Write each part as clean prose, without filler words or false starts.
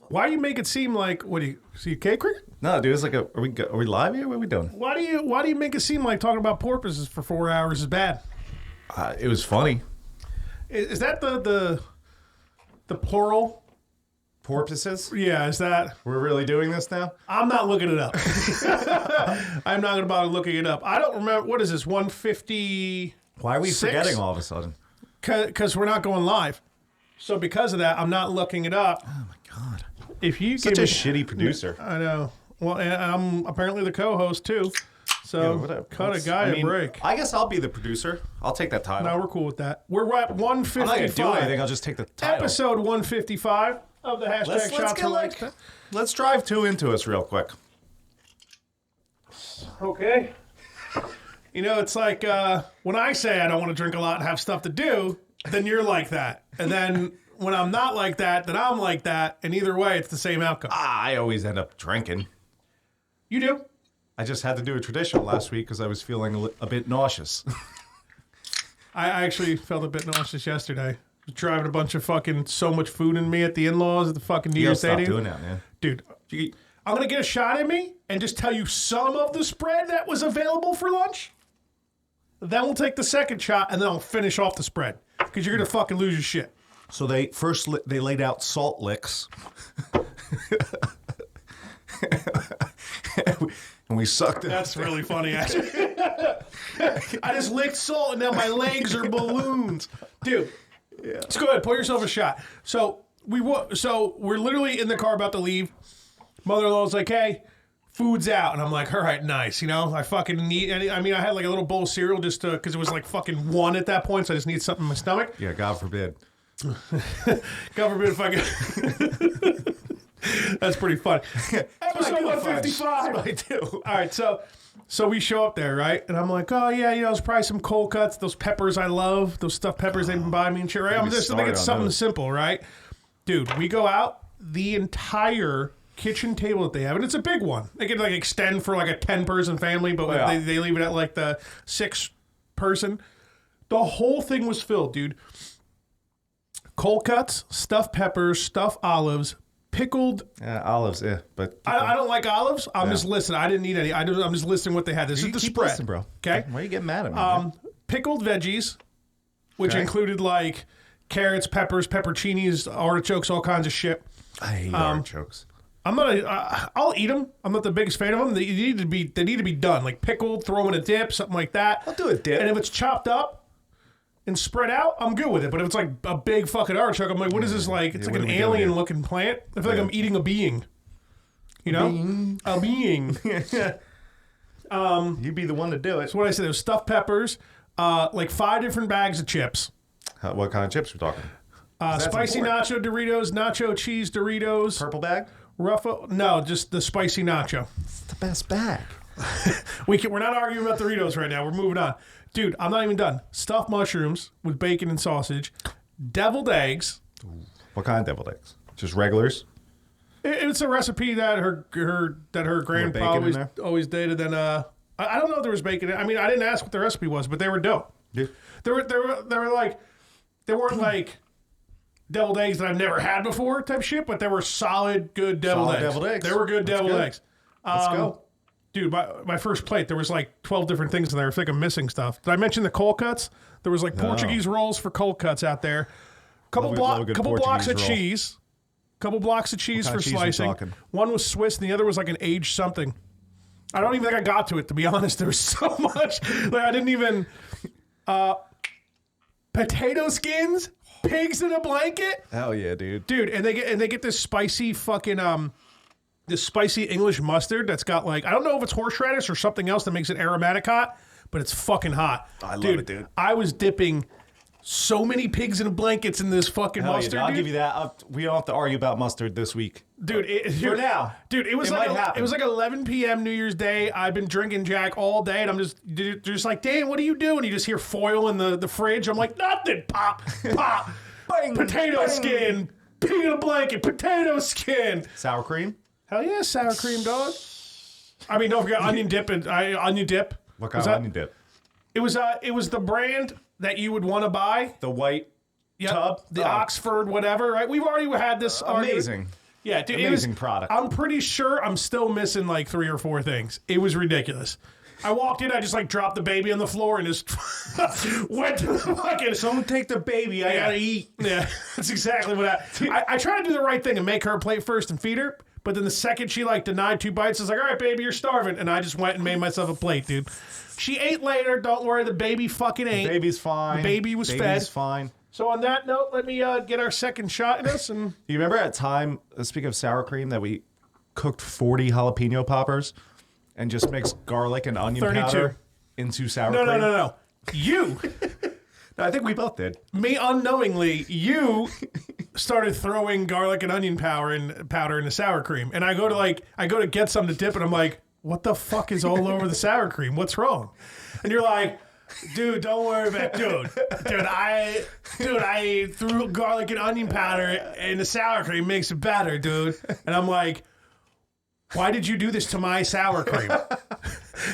Why do you make it seem like, what do you, see a cake creek? No, dude, it's like are we live here? What are we doing? Why do you make it seem like talking about porpoises for 4 hours is bad? It was funny. Is that the plural? Porpoises? Yeah, is that? We're really doing this now? I'm not looking it up. I'm not going to bother looking it up. I don't remember, what is this, 150? Why are we forgetting all of a sudden? Because we're not going live. So because of that, I'm not looking it up. Oh my God. If you Such a shitty producer. I know. Well, and I'm apparently the co-host too. So cut a guy a break. I guess I'll be the producer. I'll take that title. No, we're cool with that. We're at 155. I'm not going to do anything. I'll just take the title. Episode 155 of the hashtag Shots for Likes. Let's drive 2 into us real quick. Okay. You know, it's like when I say I don't want to drink a lot and have stuff to do, then you're like that. And then when I'm not like that, then I'm like that. And either way, it's the same outcome. I always end up drinking. You do? I just had to do a traditional last week because I was feeling a bit nauseous. I actually felt a bit nauseous yesterday. Driving a bunch of fucking so much food in me at the in-laws at the fucking New Year's Stadium. Stop doing that, man. Dude, I'm going to get a shot in me and just tell you some of the spread that was available for lunch. Then we'll take the second shot and then I'll finish off the spread. Because you're going to fucking lose your shit. So they laid out salt licks. And we sucked it. That's really funny, actually. I just licked salt and now my legs are balloons. Dude, let's go ahead. Pour yourself a shot. So we're literally in the car about to leave. Mother-in-law's like, hey, food's out. And I'm like, all right, nice. You know, I fucking need, I had like a little bowl of cereal just to, because it was like fucking 1 at that point. So I just need something in my stomach. Yeah, God forbid. God forbid if I could. That's pretty funny. Episode 155. I do. All right, so we show up there, right? And I'm like, oh, yeah, there's probably some cold cuts, those peppers I love, those stuffed peppers they've been buying me and shit, right? I'm just thinking it's something simple, right? Dude, we go out, the entire kitchen table that they have, and it's a big one. They could, like, extend for, like, a 10-person family, but they leave it at, like, the 6-person. The whole thing was filled, dude. Cold cuts, stuffed peppers, stuffed olives, pickled olives, but I don't like olives. I'm just listening. I didn't need any. I'm just listing what they had. This is the spread, listening, bro. Okay, why are you getting mad at me? Man? Pickled veggies, which included like carrots, peppers, pepperoncinis, artichokes, all kinds of shit. I hate artichokes. I'm not. I'll eat them. I'm not the biggest fan of them. They need to be done, like pickled, throw in a dip, something like that. I'll do a dip. And if it's chopped up and spread out, I'm good with it. But if it's like a big fucking artichoke, I'm like, what is this like? It's like an alien-looking plant. I feel like I'm eating a being. You know? A being. You'd be the one to do it. So what I said, there's stuffed peppers, like 5 different bags of chips. What kind of chips are we talking? Spicy nacho Doritos, nacho cheese Doritos. Purple bag? No, just the spicy nacho. It's the best bag. We're not arguing about Doritos right now. We're moving on. Dude, I'm not even done. Stuffed mushrooms with bacon and sausage. Deviled eggs. What kind of deviled eggs? Just regulars? It's a recipe that her grandpa always did. And then I don't know if there was bacon. I mean, I didn't ask what the recipe was, but they were dope. Yeah. They weren't like deviled eggs that I've never had before type shit, but they were solid, good deviled eggs. They were good deviled eggs. Let's go. Dude, my first plate, there was like 12 different things in there. I think I'm missing stuff. Did I mention the cold cuts? There was like Portuguese rolls for cold cuts out there. Couple blocks of cheese. Couple blocks of cheese for slicing. One was Swiss and the other was like an aged something. I don't even think I got to it, to be honest. There was so much. Like I didn't even... potato skins? Pigs in a blanket? Hell yeah, dude. Dude, and they get this spicy fucking... this spicy English mustard that's got like, I don't know if it's horseradish or something else that makes it aromatic hot, but it's fucking hot. I love it, dude. I was dipping so many pigs in blankets in this fucking mustard, I'll give you that. We don't have to argue about mustard this week. Dude, for now. Dude, it was like 11 p.m. New Year's Day. I've been drinking Jack all day, and I'm just like, Dan, what are you doing? You just hear foil in the fridge. I'm like, nothing. Pop, pop. Bang, potato skin. Pig in a blanket. Potato skin. Sour cream? Hell yeah, sour cream, dog. I mean, don't forget onion dip. Onion dip. What kind of onion dip? It was the brand that you would want to buy. The white tub? The Oxford, whatever, right? We've already had this amazing. Yeah, dude, Amazing product. I'm pretty sure I'm still missing like 3 or 4 things. It was ridiculous. I walked in, I just like dropped the baby on the floor and just went to the fucking... Someone take the baby, I gotta eat. Yeah, that's exactly what I try to do the right thing and make her a plate first and feed her, but then the second she like denied 2 bites, I was like, all right, baby, you're starving. And I just went and made myself a plate, dude. She ate later, don't worry, the baby fucking ate. The baby's fine. The baby was fed. Baby's fine. So on that note, let me get our second shot in this. And You remember at time, speaking of sour cream, that we cooked 40 jalapeno poppers and just mixed garlic and onion 32. powder into sour No, cream? no. You, No, I think we both did. me unknowingly, you started throwing garlic and onion powder into sour cream. And I go to get some to dip, and I'm like, what the fuck is all over the sour cream? What's wrong? And you're like, dude, don't worry about it. Dude, I threw garlic and onion powder in the sour cream, makes it better, dude. And I'm like, why did you do this to my sour cream?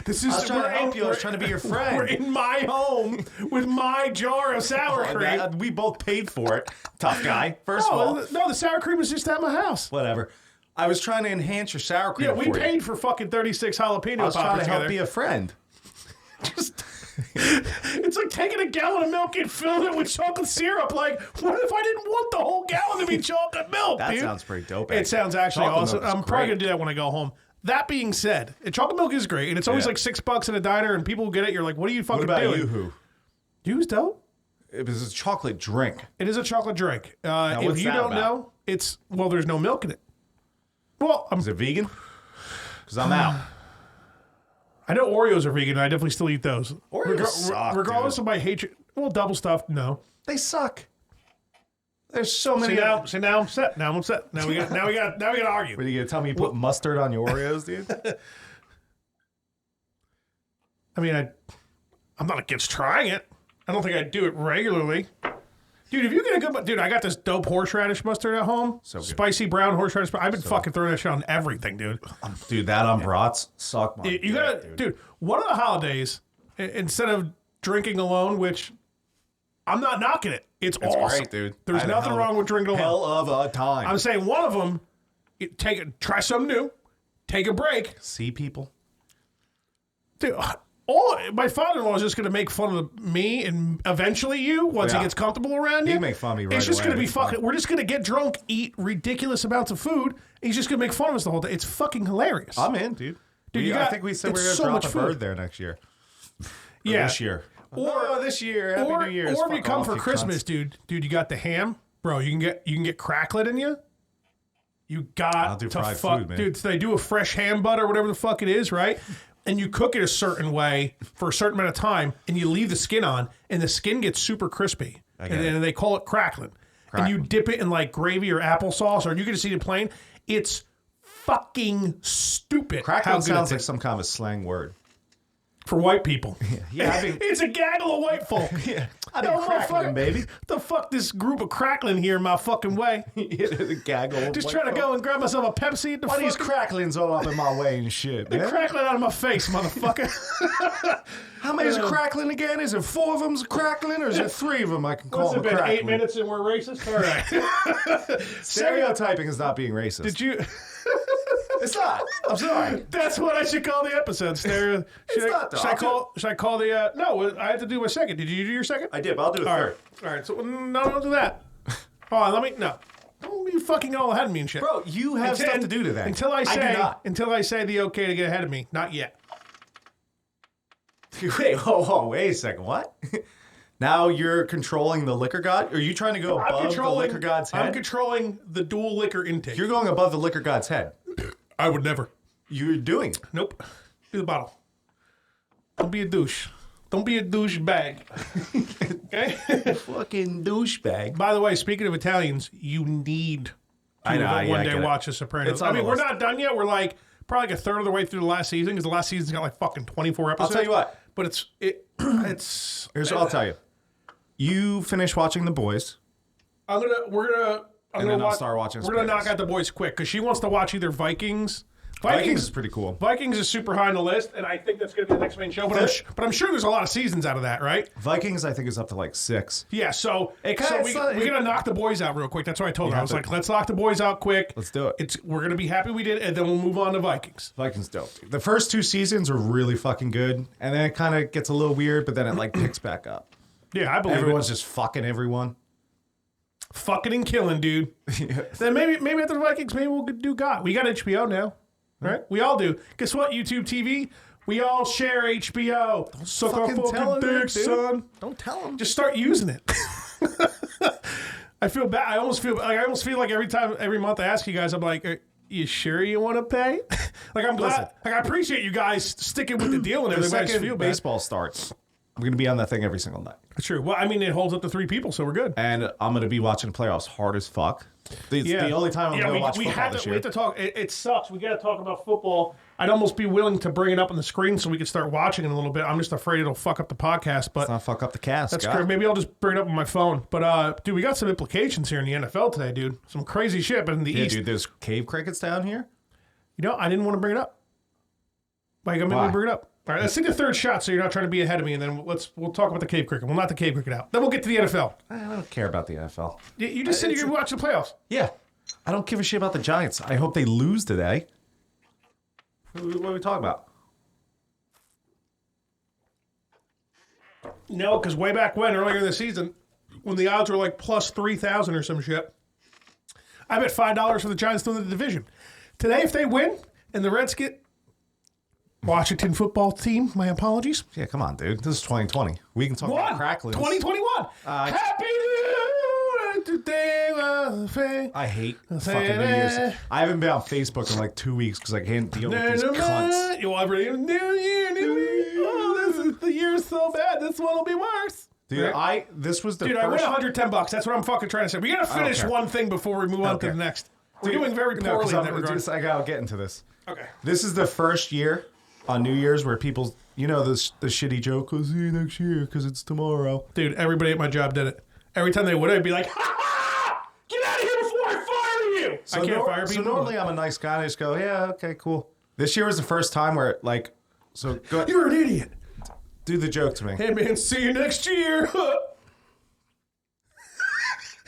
This is I was trying to help you. I was trying to be your friend. We're in my home with my jar of sour cream. We both paid for it. Tough guy. First of all. No, the sour cream was just at my house. Whatever. I was trying to enhance your sour cream. Yeah, we paid for fucking 36 jalapeno I was trying poppers to help together. be a friend. It's like taking a gallon of milk and filling it with chocolate syrup. Like, what if I didn't want the whole gallon to be chocolate milk, That dude? sounds pretty dope. It sounds actually Chocolate awesome. milk is I'm probably great. going to do that when I go home. That being said, chocolate milk is great, and it's always Yeah. like $6 in a diner, and people get it. You're like, what are you fucking What about doing? Yoo-hoo? Yoo-hoo's dope. It was a chocolate drink. It is a chocolate drink. If what's you that don't about? know, there's no milk in it. Well, Is it vegan? Because I'm out. I know Oreos are vegan, and I definitely still eat those. Oreos suck, regardless dude. of my hatred. Well, double stuffed, no. They suck. There's so many. Now I'm upset. Now I'm upset. Now we got to argue. What are you gonna tell me? You put mustard on your Oreos, dude? I mean, I'm not against trying it. I don't think I'd do it regularly. Dude, if you get a good... Dude, I got this dope horseradish mustard at home. So good. Spicy brown horseradish. I've been fucking throwing that shit on everything, dude. Dude, that on brats suck my You got dude. One of the holidays, instead of drinking alone, which I'm not knocking it. It's awesome. Great, dude. There's I had a nothing hell- wrong with drinking alone. Hell of a time. I'm saying one of them, try something new, take a break. See people. Dude, my father-in-law is just going to make fun of me and eventually you once he Yeah. gets comfortable around you. He can make fun of me right It's just away. going to be It's fine. fucking. We're just going to get drunk, eat ridiculous amounts of food. And he's just going to make fun of us the whole day. It's fucking hilarious. I'm in, dude. I think we said we were it's gonna so much drop a food. bird there next year. Yeah. This year. Or this year. Happy New Year. Or if you come for Christmas, dude, you got the ham, bro. You can get cracklet in you. You got I'll do to fried fuck, food, man. dude. So they do a fresh ham butter, whatever the fuck it is, right? And you cook it a certain way for a certain amount of time, and you leave the skin on, and the skin gets super crispy, and they call it crackling. And you dip it in like gravy or applesauce, or you can just eat it plain. It's fucking stupid. how Crackling good sounds it like is. some kind of slang word. For white people. Yeah, I mean, It's a gaggle of white folk. yeah. I Yo, mean, crackling, motherfucker, baby. The fuck this group of crackling here in my fucking way. The gaggle. Just trying to go and grab myself a Pepsi. Why these cracklings all up in my way and shit, man? crackling out of my face, motherfucker. How many is crackling again? Is it 4 of them's crackling, or is it 3 of them I can call What's it them been, crackling? 8 minutes and we're racist? All right. Stereotyping is not being racist. Did you... It's not. I'm sorry. That's what I should call the episode. Should not, though. I call the... No, I had to do my second. Did you do your second? I did, but I'll do it All third. right. All right. So, no, don't do that. Hold on, No. Don't be fucking all ahead of me and shit. Bro, you have stuff to do today. Until I do not. Until I say the okay to get ahead of me. Not yet. Wait a second. What? Now you're controlling the liquor god? Are you trying to go above the liquor god's head? I'm controlling the dual liquor intake. You're going above the liquor god's head. I would never. You're doing it. Nope. Do the bottle. Don't be a douche. Don't be a douche bag. Okay? Fucking douchebag. By the way, speaking of Italians, you need to I know, yeah, one I day get it. watch The Sopranos. It's on I mean, the we're list. not done yet. We're like probably like a third of the way through the last season because the last season's got like fucking 24 episodes. I'll tell you what. But it's Here's what I'll tell you. You finish watching The Boys. I'm gonna then I'll start watching We're gonna knock Sopranos. out The Boys quick because she wants to watch either Vikings, Vikings is pretty cool. Vikings is super high on the list, and I think that's going to be the next main show. But I'm sure there's a lot of seasons out of that, right? Vikings, I think, is up to like 6. Yeah, so we're going to knock the boys out real quick. That's what I told her. I was like, let's knock the boys out quick. Let's do it. We're going to be happy we did it, and then we'll move on to Vikings. Vikings dope. The first 2 seasons are really fucking good, and then it kind of gets a little weird, but then it like picks back up. Yeah, I believe Everyone's just fucking everyone. Fucking and killing, dude. Then maybe after the Vikings, maybe we'll do God. We got HBO now, right? We all do. Guess what? YouTube TV. We all share HBO. Don't suck our fucking dick, son. Don't tell them. Just start using it. I feel bad. I almost feel like every month I ask you guys, I'm like, are you sure you want to pay? Like I'm glad. Listen. Like I appreciate you guys sticking with the deal and The everything. I just second feel bad. baseball starts, I'm going to be on that thing every single night. True. Well, I mean, it holds up to 3 people, so we're good. And I'm going to be watching the playoffs hard as fuck. It's the only time I'm going to watch football this year. We have to talk. It sucks. We got to talk about football. I'd almost be willing to bring it up on the screen so we could start watching it a little bit. I'm just afraid it'll fuck up the podcast. But Let's not fuck up the cast. that's great. Maybe I'll just bring it up on my phone. But, dude, we got some implications here in the NFL today, dude. Some crazy shit. But in the East. Dude, there's cave crickets down here. You know, I didn't want to bring it up. Like, I'm going to bring it up. All right, let's take the third shot so you're not trying to be ahead of me, and then we'll talk about the cave cricket. We'll knock the cave cricket out. Then we'll get to the NFL. I don't care about the NFL. You just said you're going to watch the playoffs. Yeah. I don't give a shit about the Giants. I hope they lose today. What are we talking about? No, because way back when, earlier in the season, when the odds were like plus 3,000 or some shit, I bet $5 for the Giants to win the division. Today, if they win and the Reds get Washington football team, my apologies. Yeah, come on, dude. This is 2020. We can talk about cracklings. 2021. Happy New Year. I hate fucking New Year's. I haven't been on Facebook in like 2 weeks because I can't deal with these cunts. New Year, New Year. Oh, the year's so bad. This one will be worse. Dude, this was the first... I win $110. That's what I'm fucking trying to say. We got to finish one thing before we move on to the next. We're doing very poorly in that regard. I gotta get into this. Okay. This is the first year on New Year's where people, the shitty joke, "I'll see you next year because it's tomorrow." Dude, everybody at my job did it. Every time they would, I'd be like, "Ha ha! Get out of here before I fire you!" So I can't fire people. So normally I'm a nice guy and I just go, "Yeah, okay, cool." This year was the first time where go You're an idiot. Do the joke to me. Hey man, see you next year.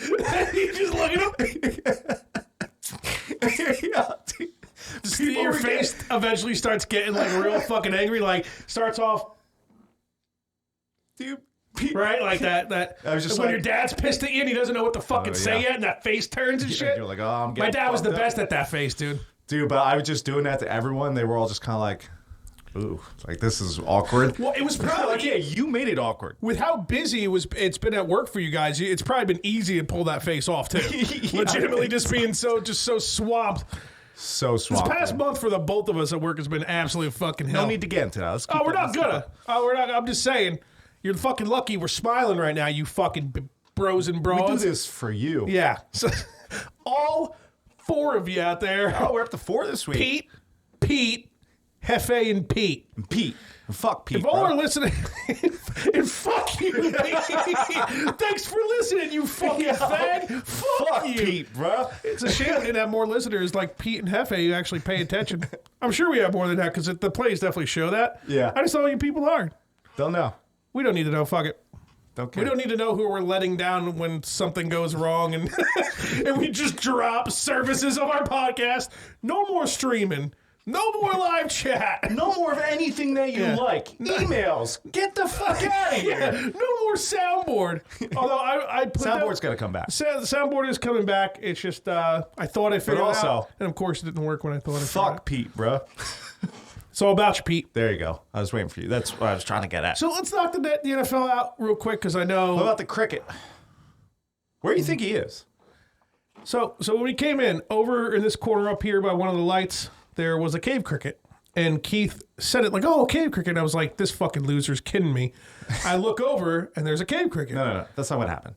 You just look at him. See your face eventually starts getting like real fucking angry. Like starts off, dude, right? Like that. I was just when like, your dad's pissed at you and he doesn't know what to fucking say yet, and that face turns and shit. You're like, oh, I'm getting My dad was the up. best at that face, dude. Dude, but I was just doing that to everyone. They were all just kind of like, ooh, like this is awkward. Well, it was probably like, yeah, you made it awkward. With how busy it's been at work for you guys. It's probably been easy to pull that face off too. Legitimately, just being so swamped. So swamped. This past month for the both of us at work has been absolute fucking hell. No need to get into that. Let's keep we're not gonna. We're not. I'm just saying, you're fucking lucky we're smiling right now. You fucking bros and broads. We do this for you. Yeah. So, all 4 of you out there. Oh, we're up to 4 this week. Pete, Hefe, and Pete. And Pete. And fuck Pete. If all are listening, and fuck you, Pete. Thanks for listening, you fucking fag. Fuck you, Pete, bro. It's a shame we didn't have more listeners like Pete and Hefe who actually pay attention. I'm sure we have more than that because the plays definitely show that. Yeah. I just know you people are. Don't know. We don't need to know. Fuck it. Don't care. We don't need to know who we're letting down when something goes wrong and and we just drop services of our podcast. No more streaming. No more live chat. No more of anything that you like. Emails. Get the fuck out of here. No more soundboard. Although I put Soundboard's got to come back. The soundboard is coming back. It's just I thought I figured it out. And of course it didn't work when I thought I figured it out. Fuck Pete, bro. It's all about you, Pete. There you go. I was waiting for you. That's what I was trying to get at. So let's knock the NFL out real quick because I know. What about the cricket? Where do you think he is? So when we came in, over in this corner up here by one of the lights, there was a cave cricket. And Keith said it like, "Oh, cave cricket." And I was like, this fucking loser's kidding me. I look over and there's a cave cricket. No. That's not what happened.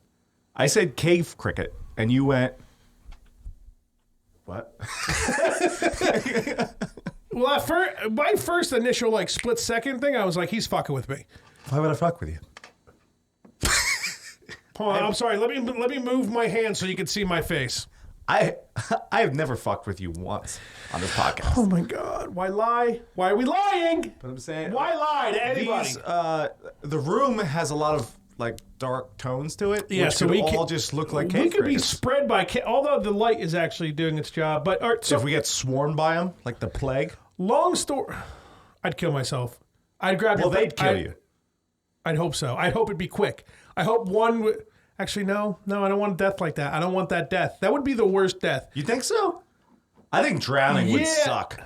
I said cave cricket and you went, what? Well, my first initial like split second thing, I was like, he's fucking with me. Why would I fuck with you? Hold on, I'm sorry. Let me move my hand so you can see my face. I have never fucked with you once on this podcast. Oh my God. Why lie? Why are we lying? But I'm saying, why lie to anybody? The room has a lot of like dark tones to it. Yeah, which so could we all can, just look like we cave could be critters. spread by, although the light is actually doing its job. But so if we get swarmed by them, like the plague, long story, I'd kill myself. I'd grab. well, they'd kill you. I'd hope so. I'd hope it'd be quick. I hope one would. Actually, no, I don't want death like that. I don't want that death. That would be the worst death. You think so? I think drowning would suck.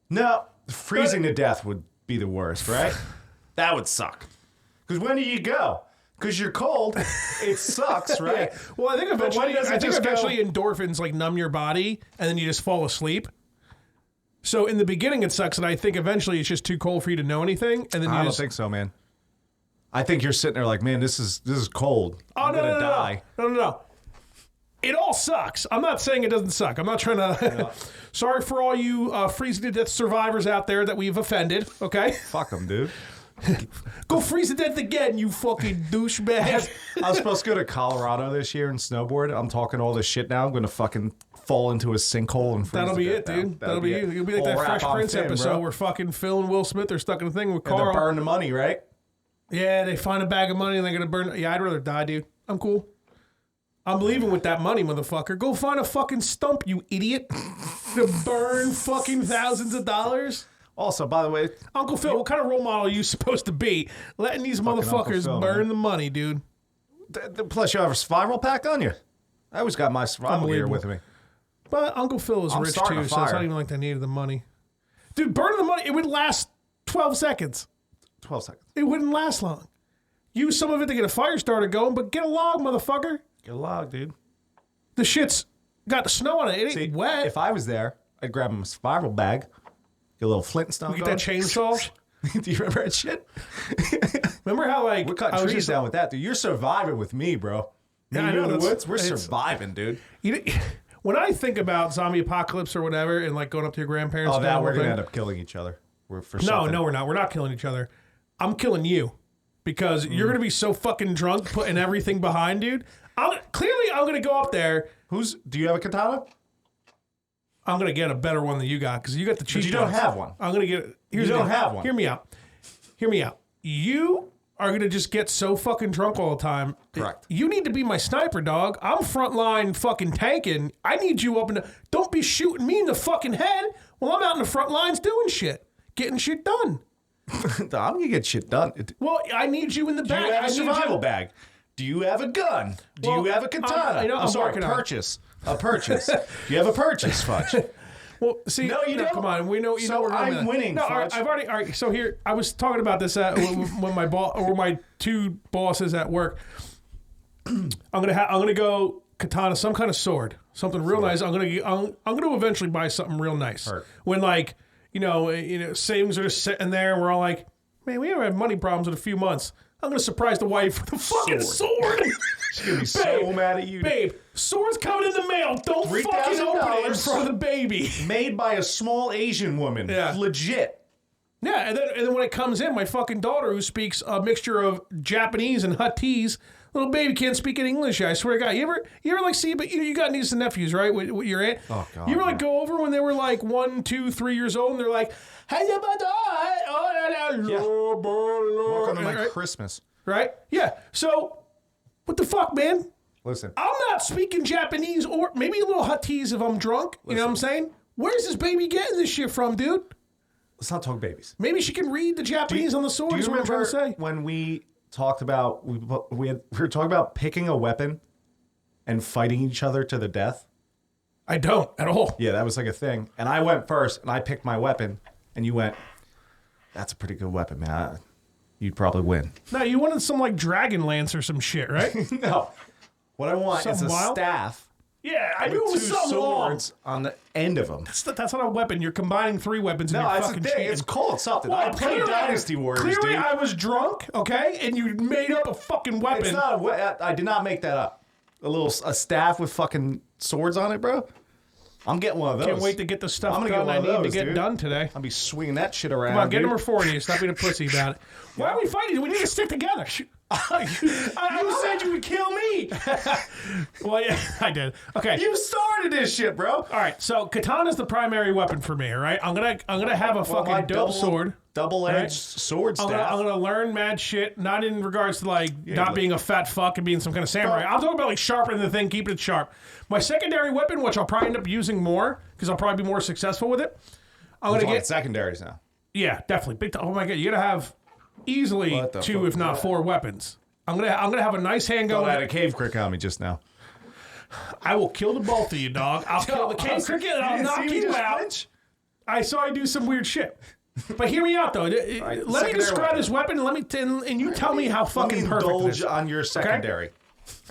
No, freezing to death would be the worst, right? That would suck. Because when do you go? Because you're cold. It sucks, right? Yeah. Well, I think eventually endorphins like numb your body, and then you just fall asleep. So in the beginning it sucks, and I think eventually it's just too cold for you to know anything, and then I don't think so, man. I think you're sitting there like, man, this is cold. I'm gonna die. No. It all sucks. I'm not saying it doesn't suck. I'm not trying to. Sorry for all you freezing to death survivors out there that we've offended. Okay. Fuck them, dude. Go freeze to death again, you fucking douchebag. I was supposed to go to Colorado this year and snowboard. I'm talking all this shit now. I'm gonna fucking fall into a sinkhole and freeze. That'll be it, dude. That'll be you. You'll be like that Fresh Prince episode where fucking Phil and Will Smith are stuck in a thing with Carl. They're burning the money, right? Yeah, they find a bag of money and they're gonna burn. Yeah, I'd rather die, dude. I'm cool. I'm leaving with that money, motherfucker. Go find a fucking stump, you idiot. To burn fucking thousands of dollars. Also, by the way, Uncle Phil, what kind of role model are you supposed to be? Letting these motherfuckers burn the money, dude. Plus, you have a survival pack on you. I always got my survival gear with me. But Uncle Phil is rich too, so it's not even like they needed the money. Dude, burning the money, it would last 12 seconds. 12 seconds. It wouldn't last long. Use some of it to get a fire starter going, but get a log, motherfucker. Get a log, dude. The shit's got the snow on it. It ain't wet. If I was there, I'd grab him a survival bag, get a little flint and stuff. Get that chainsaw. Do you remember that shit? Remember how like we're cutting trees down with that, dude? You're surviving with me, bro. Yeah, I know. In the woods, we're surviving, dude. When I think about zombie apocalypse or whatever, and like going up to your grandparents, now we're gonna end up killing each other. No, we're not. We're not killing each other. I'm killing you because you're gonna be so fucking drunk, putting everything behind, dude. I'm gonna go up there. Do you have a katana? I'm gonna get a better one than you got because you got the cheap. But you don't have one. I'm gonna get. You don't have one. Hear me out. You are gonna just get so fucking drunk all the time. Correct. You need to be my sniper, dog. I'm frontline fucking tanking. I need you up in the. Don't be shooting me in the fucking head while I'm out in the front lines doing shit, getting shit done. I'm gonna get shit done. Well, I need you in the back. Do you have a survival bag? Do you have a gun? Do you have a katana? I'm sorry, purchase. A purchase. Do you have a purchase, Fudge? Well, see, no, you don't. Come on, we know. You so know we're going I'm winning. No, Fudge. I've already. All right, so here, I was talking about this when my boss or my two bosses at work. I'm gonna go katana, some kind of sword, something real nice. I'm gonna eventually buy something real nice. When like savings are just sitting there, and we're all like, man, we haven't had money problems in a few months. I'm gonna surprise the wife with a fucking sword. She's gonna be so mad at you, babe. Sword's coming in the mail. Don't fucking open it in front of the baby. Made by a small Asian woman. Yeah, legit. Yeah, and then when it comes in, my fucking daughter, who speaks a mixture of Japanese and Huttese, little baby can't speak in English. I swear to God, you ever like see? But you got nieces and nephews, right? With your aunt. Oh God. You ever like go over when they were like 1, 2, 3 years old, and they're like, "Hey, welcome to my Christmas." Right? Yeah. So, what the fuck, man? Listen, I'm not speaking Japanese or maybe a little Huttese if I'm drunk. You know what I'm saying? Where's this baby getting this shit from, dude? Let's not talk babies. Maybe she can read the Japanese on the sword. Do you remember what I'm trying to say? when we talked about we were talking about picking a weapon and fighting each other to the death? I don't at all. Yeah, that was like a thing. And I went first, and I picked my weapon, and you went, "That's a pretty good weapon, man. You'd probably win." No, you wanted some like dragon lance or some shit, right? No. What I want is a staff. Yeah, I knew it was two swords on the end of them. That's not a weapon. You're combining 3 weapons. No, it's fucking cheating. It's called something. Well, I played Dynasty Warriors, clearly dude. I was drunk, okay, and you made up a fucking weapon. It's not I did not make that up. A staff with fucking swords on it, bro. I'm getting one of those. Can't wait to get the stuff done I need to get done today. I'll be swinging that shit around. Come on, get number 4 in you. Stop being a pussy about it. Why are we fighting? We need to stick together. You said you would kill me. Well, yeah, I did. Okay. You started this shit, bro. All right. So katana's the primary weapon for me. All right. I'm gonna have a fucking dope sword. Double-edged sword staff. I'm gonna learn mad shit. Not in regards to like not being a fat fuck and being some kind of samurai. I'm talking about like sharpening the thing, keeping it sharp. My secondary weapon, which I'll probably end up using more because I'll probably be more successful with it. I'm gonna get secondaries now. Yeah, definitely. Big time. Oh my god, you gotta have easily 2, if not 4 weapons. I'm gonna have a nice handgun. I had a cave crick on me just now. I will kill the both of you, dog. I'll kill the cave cricket and I'll knock you out. Flinch? I saw you do some weird shit. But hear me out though. Right, let me describe this weapon. And you tell me how fucking perfect it is. Indulge on your secondary.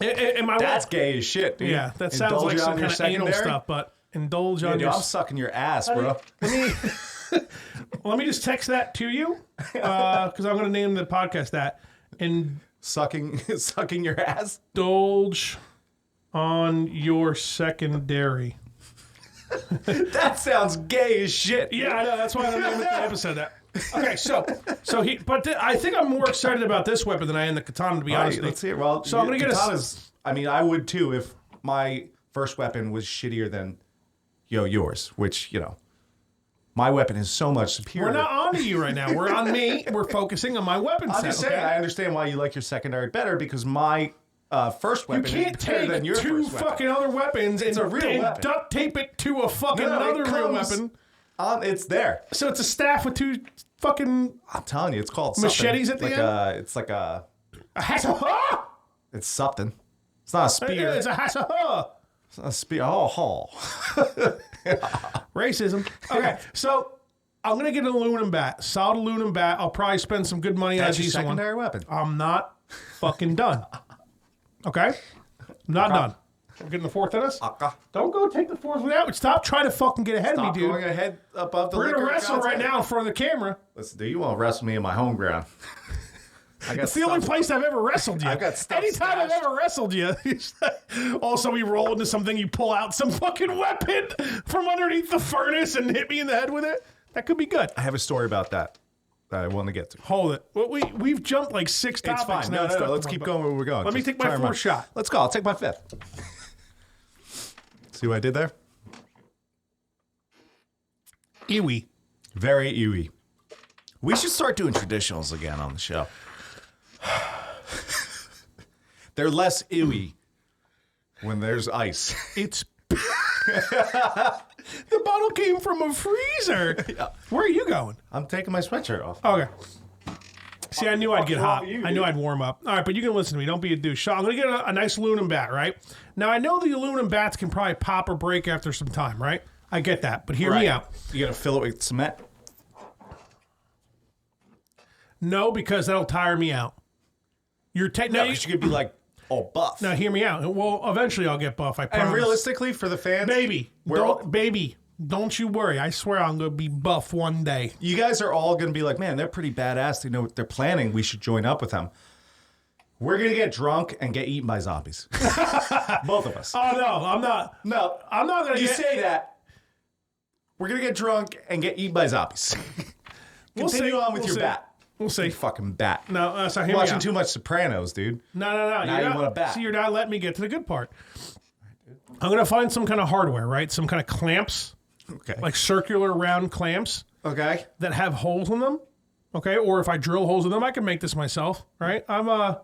Okay? That's gay as shit, dude. Yeah, that sounds like some kind of anal stuff. But indulge on your. I'm sucking your ass, bro. Let me just text that to you because I'm going to name the podcast that. And sucking your ass. Indulge on your secondary. That sounds gay as shit. Yeah, I know. That's why I'm naming the episode that. Okay, I think I'm more excited about this weapon than I am the katana, to be honest. Right, let's see it. Well, so I'm going to get I mean, I would too if my first weapon was shittier than yours, which, my weapon is so much superior. We're not on to you right now. We're on me. We're focusing on my weapon set. I'm just saying, I understand why you like your secondary better because my first weapon is better than your first weapon. You can't take 2 fucking other weapons and duct tape it to a fucking another real weapon. It's there. So it's a staff with 2 fucking... I'm telling you, it's called machetes something. at the end? It's like a... It's something. It's not a spear. It's a hassaha. It's not a spear. Oh. Racism. Okay, so I'm going to get an aluminum bat. Solid aluminum bat. I'll probably spend some good money on a decent one. Secondary weapon. I'm not fucking done. Okay? I'm not done. We're getting the 4th in us? Don't go take the 4th one out. Stop trying to fucking get ahead of me, dude. Stop going ahead above the We're going to wrestle right now in front of the camera. Listen, do you want to wrestle me in my home ground? It's the only place I've ever wrestled you. Anytime I've ever wrestled you, also we roll into something, you pull out some fucking weapon from underneath the furnace and hit me in the head with it. That could be good. I have a story about that I want to get to. Hold it. Well, we've jumped like 6 topics. It's fine. Now. No. Let's keep going where we're going. Let me take my 4th shot. Let's go. I'll take my 5th. See what I did there? Ewy. Very ewy. We should start doing traditionals again on the show. They're less ewy when there's ice. It's the bottle came from a freezer. Yeah. Where are you going? I'm taking my sweatshirt off. Okay. See, I knew I'd get hot. I knew I'd warm up. All right, but you can listen to me. Don't be a douche. So I'm going to get a nice aluminum bat, right? Now, I know the aluminum bats can probably pop or break after some time, right? I get that, but hear me out. You going to fill it with cement? No, because that'll tire me out. No, because you could be like all buff. Now, hear me out. Well, eventually I'll get buff, I promise. And realistically, for the fans... Baby, don't you worry. I swear I'm going to be buff one day. You guys are all going to be like, man, they're pretty badass. They know what they're planning. We should join up with them. We're going to get drunk and get eaten by zombies. Both of us. Oh, no, I'm not. No, I'm not going to say that. We're going to get drunk and get eaten by zombies. Continue on with your bat. We'll see. You fucking bat. No, so you're watching too much Sopranos, dude. No. Now you want a bat. See, you're not letting me get to the good part. I'm going to find some kind of hardware, right? Some kind of clamps. Okay. Like circular round clamps. Okay. That have holes in them. Okay. Or if I drill holes in them, I can make this myself, right? I'm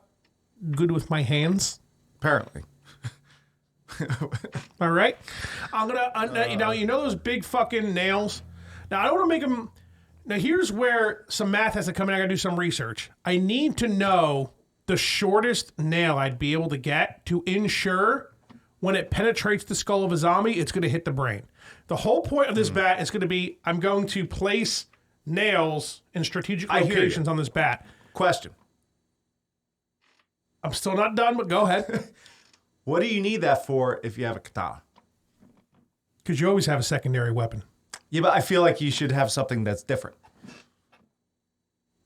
good with my hands. Apparently. All right. I'm going to, you know those big fucking nails? Now, I don't want to make them... Now, here's where some math has to come in. I got to do some research. I need to know the shortest nail I'd be able to get to ensure when it penetrates the skull of a zombie, it's going to hit the brain. The whole point of this bat is going to be I'm going to place nails in strategic locations on this bat. Question. I'm still not done, but go ahead. What do you need that for if you have a katana? Because you always have a secondary weapon. Yeah, but I feel like you should have something that's different.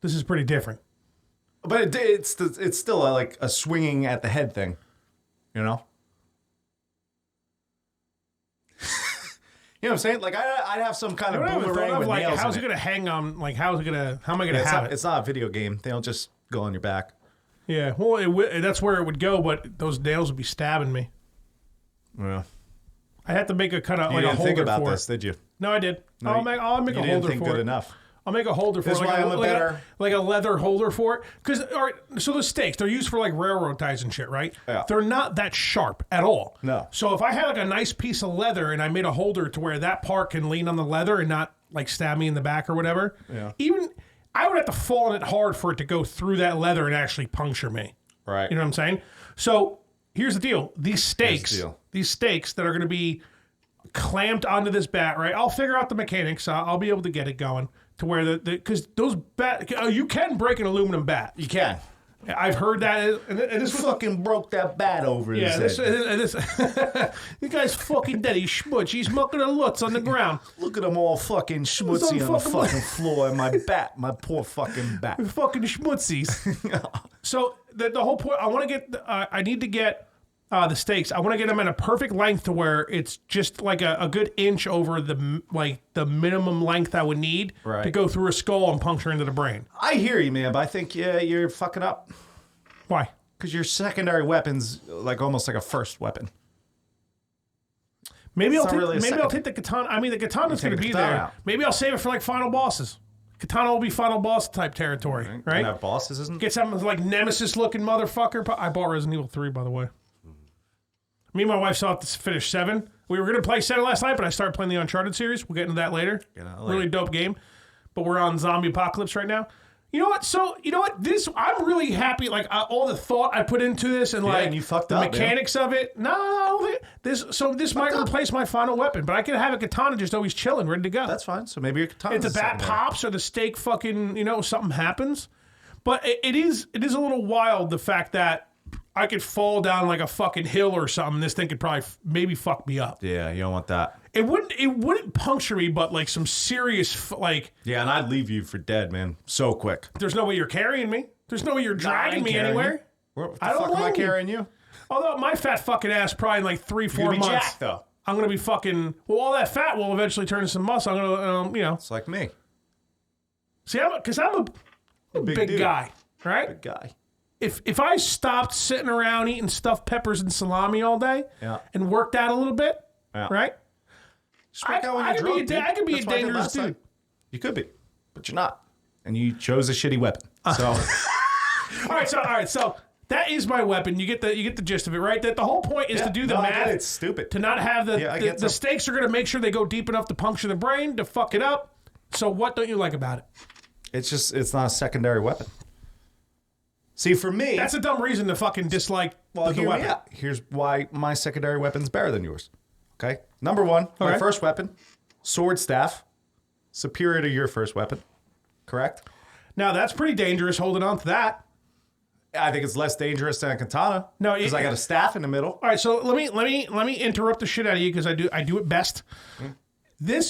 This is pretty different. But it's still like a swinging at the head thing, you know? You know what I'm saying? Like I'd have some kind of boomerang with nails how's it in going to hang on? Like how am I going to have it? It's not a video game. They'll just go on your back. Yeah, well, that's where it would go, but those nails would be stabbing me. Yeah. I had to make a kind of like a holder for it. You didn't think about this, did you? No, I did. No, I'll make a holder for it. You didn't think good enough. I'll make a holder for That's it. why I'm a better... Like a leather holder for it. Because, all right, so the stakes, they're used for like railroad ties and shit, right? Yeah. They're not that sharp at all. No. So if I had like a nice piece of leather and I made a holder to where that part can lean on the leather and not like stab me in the back or whatever, even I would have to fall on it hard for it to go through that leather and actually puncture me. Right. You know what I'm saying? So here's the deal. These stakes that are going to be clamped onto this bat, right? I'll figure out the mechanics. I'll be able to get it going to where because those bat, you can break an aluminum bat. You can. I've heard that, and this was fucking broke that bat over his head. This guy's fucking dead. He's schmutz. He's mucking the lutz on the ground. Look at him all fucking schmutzy on the fucking floor, and my bat, my poor fucking bat. Fucking schmutzies. So the whole point, I need to get the stakes. I want to get them at a perfect length to where it's just like a good inch over the minimum length I would need to go through a skull and puncture into the brain. I hear you, man, but I think you're fucking up. Why? Because your secondary weapon's like almost like a first weapon. Maybe I'll take the katana. I mean, the katana's going to be there. Out. Maybe I'll save it for like final bosses. Katana will be final boss type territory, right? And have bosses, isn't it? Get something like Nemesis looking motherfucker. I bought Resident Evil 3, by the way. Me and my wife saw it to finish 7. We were going to play 7 last night, but I started playing the Uncharted series. We'll get into that later. Really dope game. But we're on Zombie Apocalypse right now. You know what? So, you know what? I'm really happy. Like, all the thought I put into this and, and you fucked the up, mechanics of it. No, this might replace my final weapon, but I could have a katana just always chilling, ready to go. That's fine. So maybe your katana. If the bat pops or the stake fucking, something happens. But it is a little wild, the fact that I could fall down like a fucking hill or something. This thing could probably maybe fuck me up. Yeah, you don't want that. It wouldn't puncture me, but like some serious like. Yeah, and I'd leave you for dead, man, so quick. There's no way you're carrying me. There's no way you're dragging me anywhere. What the fuck am I carrying you? Although my fat fucking ass probably in like 3-4 months. Jacked, though. I'm gonna be fucking. Well, all that fat will eventually turn into some muscle. I'm gonna, It's like me. See, I'm a big guy, right? Big guy. If I stopped sitting around eating stuffed peppers and salami all day and worked out a little bit, right? I could be a dangerous dude. You could be, but you're not. And you chose a shitty weapon. So all right, so that is my weapon. You get the gist of it, right? That the whole point is to do the math. It's stupid. To not have the stakes are going to make sure they go deep enough to puncture the brain, to fuck it up. So what don't you like about it? It's not a secondary weapon. See, for me... That's a dumb reason to fucking dislike the weapon. Yeah, here's why my secondary weapon's better than yours. Okay? Number 1, my first weapon, sword staff, superior to your first weapon. Correct? Now, that's pretty dangerous holding on to that. I think it's less dangerous than a katana. No, because I got a staff in the middle. All right, so let me interrupt the shit out of you because I do it best.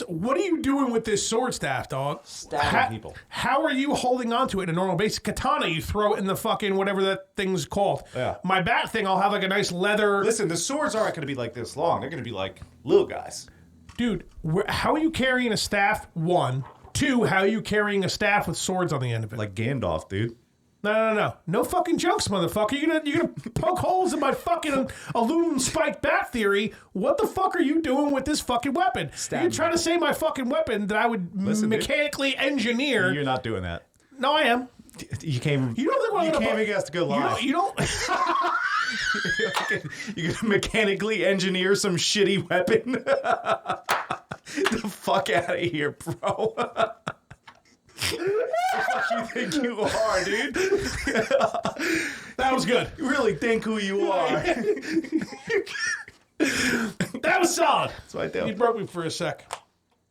What are you doing with this sword staff, dog? Stabbing people. How are you holding on to it in a normal base? Katana, you throw it in the fucking whatever that thing's called. Yeah. My bat thing, I'll have like a nice leather. Listen, the swords aren't going to be like this long. They're going to be like little guys. Dude, how are you carrying a staff? 1. 2, how are you carrying a staff with swords on the end of it? Like Gandalf, dude. No. No fucking jokes, motherfucker. You're gonna poke holes in my fucking aluminum spiked bat theory. What the fuck are you doing with this fucking weapon? You're trying to say my fucking weapon that I would mechanically engineer. You're not doing that. No, I am. You came. You don't think you came against a good lie. You don't. You're gonna mechanically engineer some shitty weapon. The fuck out of here, bro. What the fuck you think you are, dude? That was good. You really think who you are. That was solid. That's what I do. You broke me for a sec.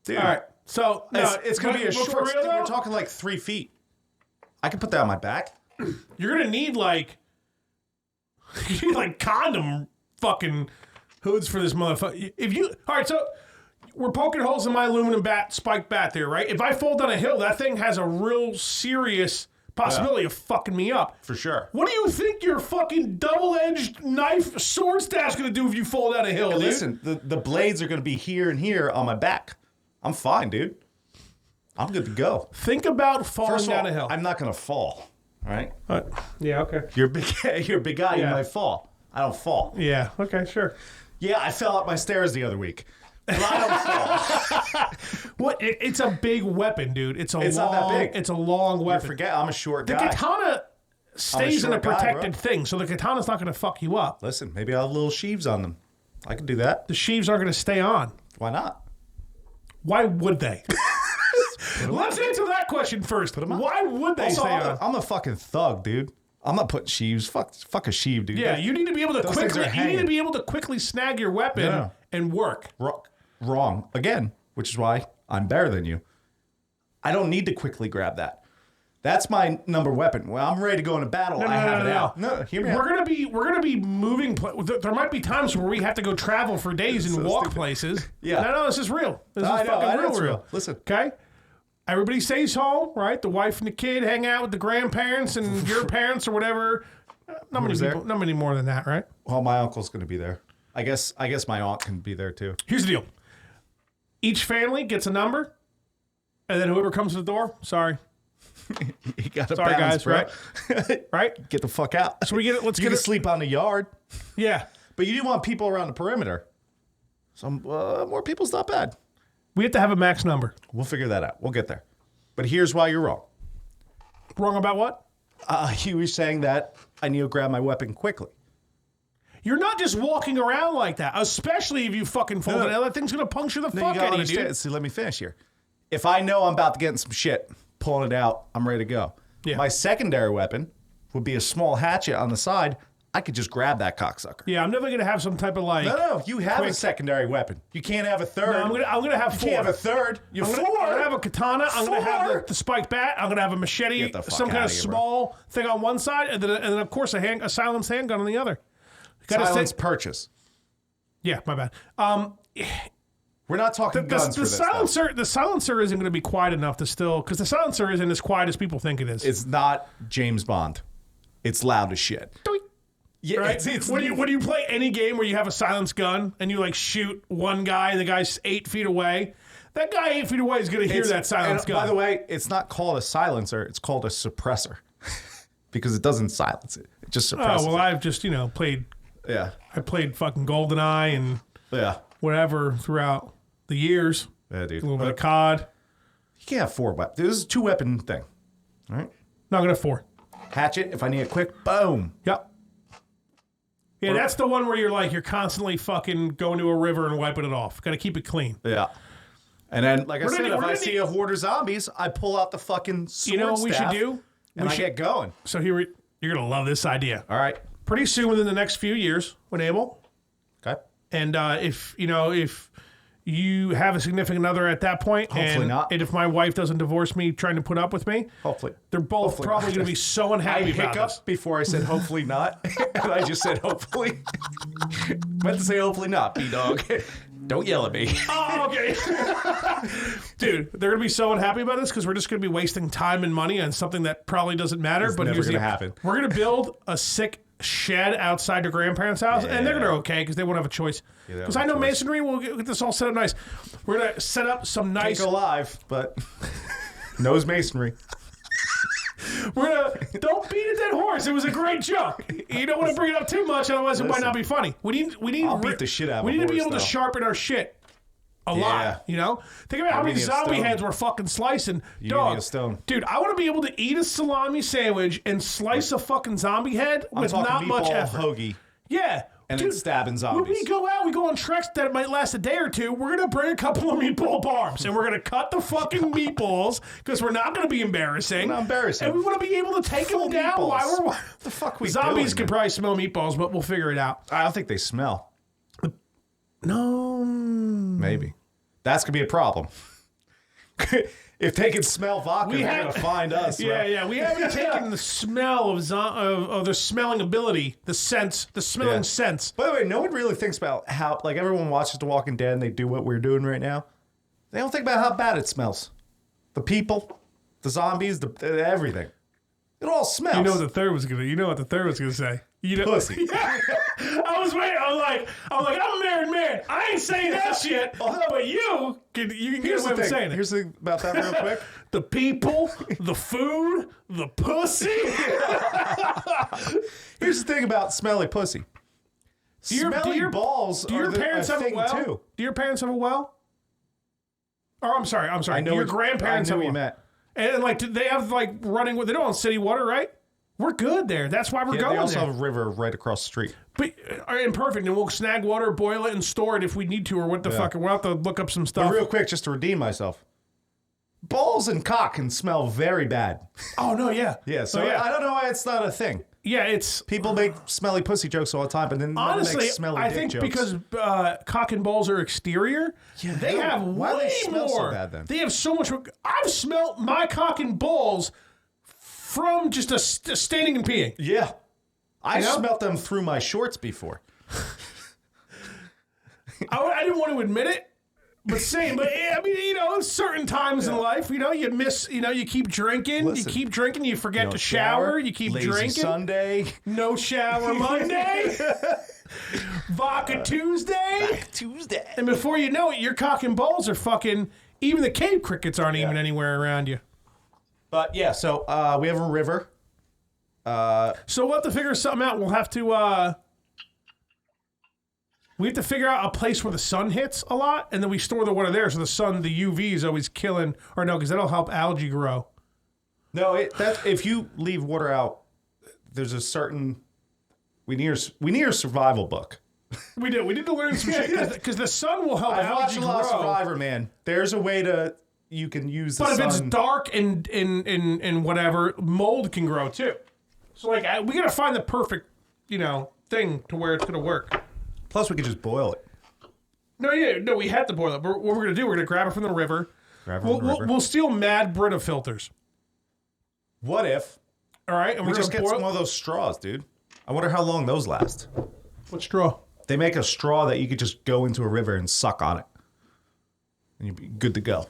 Dude. All right. So it's going to be a short... We're talking like 3 feet. I can put that on my back. You're going to need like condom fucking hoods for this motherfucker. All right, so... We're poking holes in my aluminum spiked bat there, right? If I fall down a hill, that thing has a real serious possibility of fucking me up. For sure. What do you think your fucking double-edged knife sword staff's going to do if you fall down a hill, dude? Listen, the blades are going to be here and here on my back. I'm fine, dude. I'm good to go. Think about falling down a hill. I'm not going to fall. All right? Yeah, okay. You're a big guy. You Yeah. might fall. I don't fall. Yeah, okay, sure. Yeah, I fell up my stairs the other week. But I don't fall. What? It's a big weapon, dude. It's Not that big. It's a long You weapon. forget, I'm a short The guy. katana stays in a short guy, protected bro. thing, so the katana's not going to fuck you up. Listen, maybe I'll have little sheaves on them. I can do that. The sheaves aren't going to stay on. Why not? Why would they? Let's answer that question first. Why would they Also, stay on? I'm a fucking thug, dude. I'm not putting sheaves. Fuck a sheave, dude. Yeah, you need to be able to those things quickly. are You need to hanging. be able to quickly snag your weapon Yeah. and work. Wrong. Again, which is why I'm better than you. I don't need to quickly grab that. That's my number weapon. When I'm ready to go into battle, I have it out. No, hear me out. We're gonna be moving. There might be times where we have to go travel for days and walk stupid. places. Yeah. No, this is real. This is I know, fucking I know real, it's real. real. Listen. Okay. Everybody stays home, right? The wife and the kid hang out with the grandparents and your parents or whatever. Not many there? people. Not many more than that, right? Well, my uncle's going to be there. I guess my aunt can be there too. Here's the deal. Each family gets a number, and then whoever comes to the door, sorry. You got to Sorry, bounce, guys, bro. Right? Get the fuck out. So we get it. Let's You get can it. sleep on the yard, Yeah. but you do want people around the perimeter. Some more people's not bad. We have to have a max number. We'll figure that out. We'll get there. But here's why you're wrong. Wrong about what? You were saying that I need to grab my weapon quickly. You're not just walking around like that, especially if you fucking fold No. it out. That thing's going to puncture the No, fuck you gotta out of you, understand. dude. See, let me finish here. If I know I'm about to get in some shit, pulling it out, I'm ready to go. Yeah. My secondary weapon would be a small hatchet on the side. I could just grab that cocksucker. Yeah, I'm never going to have some type of like... No, you have a quick- secondary weapon. You can't have a third. No, I'm gonna have you four. can't have a third. You're I'm four. gonna have a katana. I'm gonna have Four. the spiked bat. I'm gonna have a machete, Get the fuck some kind of outta here, bro. small thing on one side, and then of course a silenced handgun on the other. Gotta Silence say- purchase. Yeah, my bad. We're not talking guns for The this. though. silencer, the silencer isn't going to be quiet enough to still, because the silencer isn't as quiet as people think it is. It's not James Bond. It's loud as shit. Doink. Yeah, Right? When you play any game where you have a silenced gun and you like shoot one guy and the guy's 8 feet away, that guy 8 feet away is going to hear that silenced gun. By the way, it's not called a silencer. It's called a suppressor because it doesn't silence it. It just suppresses. Oh well, it. I've just played. Yeah, I played fucking GoldenEye and yeah, whatever throughout the years. yeah, dude. A little bit of COD. You can't have 4 weapons. This is a 2-weapon thing. All right, No, I'm gonna have 4. hatchet. If I need it quick, boom. Yep. Yeah, that's the one where you're constantly fucking going to a river and wiping it off. Got to keep it clean. Yeah. And then, like I We're said, gonna- if we're I gonna see need- a horde of zombies, I pull out the fucking sword You know what we should staff, do? And We I should- get going. So you're gonna love this idea. All right. Pretty soon, within the next few years, when able, Okay. and if you have a significant other at that point, Hopefully not. and if my wife doesn't divorce me trying to put up with me, Hopefully. they're both Hopefully probably not. going to be so I unhappy about hiccuped this. before I said hopefully not. And I just said hopefully. Meant to say hopefully not, B-dog. Don't yell at me. Oh, okay. Dude, they're going to be so unhappy about this because we're just going to be wasting time and money on something that probably doesn't matter. It's but never here's the- gonna happen. We're going to build a sick shed outside their grandparents' house, and they're going to okay because they won't have a choice. they don't Because have I a know choice. masonry will get this all set up nice. We're going to set up some Can't nice... go live, but knows masonry. We're gonna don't beat a dead horse. It was a great joke. You don't want to bring it up too much, otherwise it might not be funny. We need. I'll beat the shit out of We a need to be horse, able to though. sharpen our shit a lot. You know, think about how many need a zombie stone. heads we're fucking slicing. You Dog, need a stone. dude. I want to be able to eat a salami sandwich and slice a fucking zombie head I'm with talking not much meatball effort. hoagie Yeah. and Dude, then stabbing when zombies. we go out, we go on treks that might last a day or two. We're going to bring a couple of meatball barbs and we're going to cut the fucking meatballs because we're not going to be embarrassing. Not embarrassing. And we want to be able to take Full them down meatballs. while we're... What the fuck we Zombies doing, can man? probably smell meatballs, but we'll figure it out. I don't think they smell. No. Maybe. That's going to be a problem. If they can smell vodka, We they're have- going to find us. Yeah, bro. yeah. We haven't taken the smell of their smelling ability, the sense, the smelling Yeah. sense. By the way, no one really thinks about how, like, everyone watches The Walking Dead and they do what we're doing right now. They don't think about how bad it smells. The people, the zombies, the everything. It all smells. You know what the third was gonna say. You know, Pussy. I was waiting. I'm like, I'm Iron Man. I ain't saying that shit. But you can get away with saying it. Here's the thing about that real quick. The people, the food, the pussy. Here's the thing about smelly pussy. Smelly balls do your parents have a well? too. Do your parents have a well? Or I'm sorry. I know do your grandparents have a well? Met. And like, do they have like running? They don't have city water, right? We're good there. That's why we're going there. They also have a river right across the street. But imperfect, and we'll snag water, boil it, and store it if we need to, or what the fuck. We'll have to look up some stuff. But real quick, just to redeem myself. Balls and cock can smell very bad. Oh, no, yeah. Yeah, so I don't know why it's not a thing. Yeah, it's... People make smelly pussy jokes all the time, but then honestly, make smelly dick jokes. Because cock and balls are exterior, they have why way do they smell more. So bad, then? They have so much... I've smelt my cock and balls from just standing and peeing. Yeah. I smelt them through my shorts before. I didn't want to admit it. But I mean, certain times in life, you miss, you keep drinking, you forget to shower, you keep lazy drinking. Sunday. No shower Monday. Vodka Tuesday. And before you know it, your cock and balls are fucking, even the cave crickets aren't even anywhere around you. But yeah, so we have a river. So we'll have to figure something out. We'll have to, we have to figure out a place where the sun hits a lot, and then we store the water there so the sun, the UV is always killing, or no, because that'll help algae grow. No, if you leave water out, there's a certain, we need a survival book. We need to learn some shit, because the sun will help I've watched algae a lot of grow. Survivor, man. There's a way you can use the sun. But if it's dark and whatever, mold can grow too. So like, we gotta find the perfect, thing to where it's gonna work. Plus, we could just boil it. No, we have to boil it. But what we're gonna do, we're gonna grab it from the river. We'll steal Mad Brita filters. What if? All right, and we we're just gonna get some of those straws, dude. I wonder how long those last. What straw? They make a straw that you could just go into a river and suck on it, and you'd be good to go.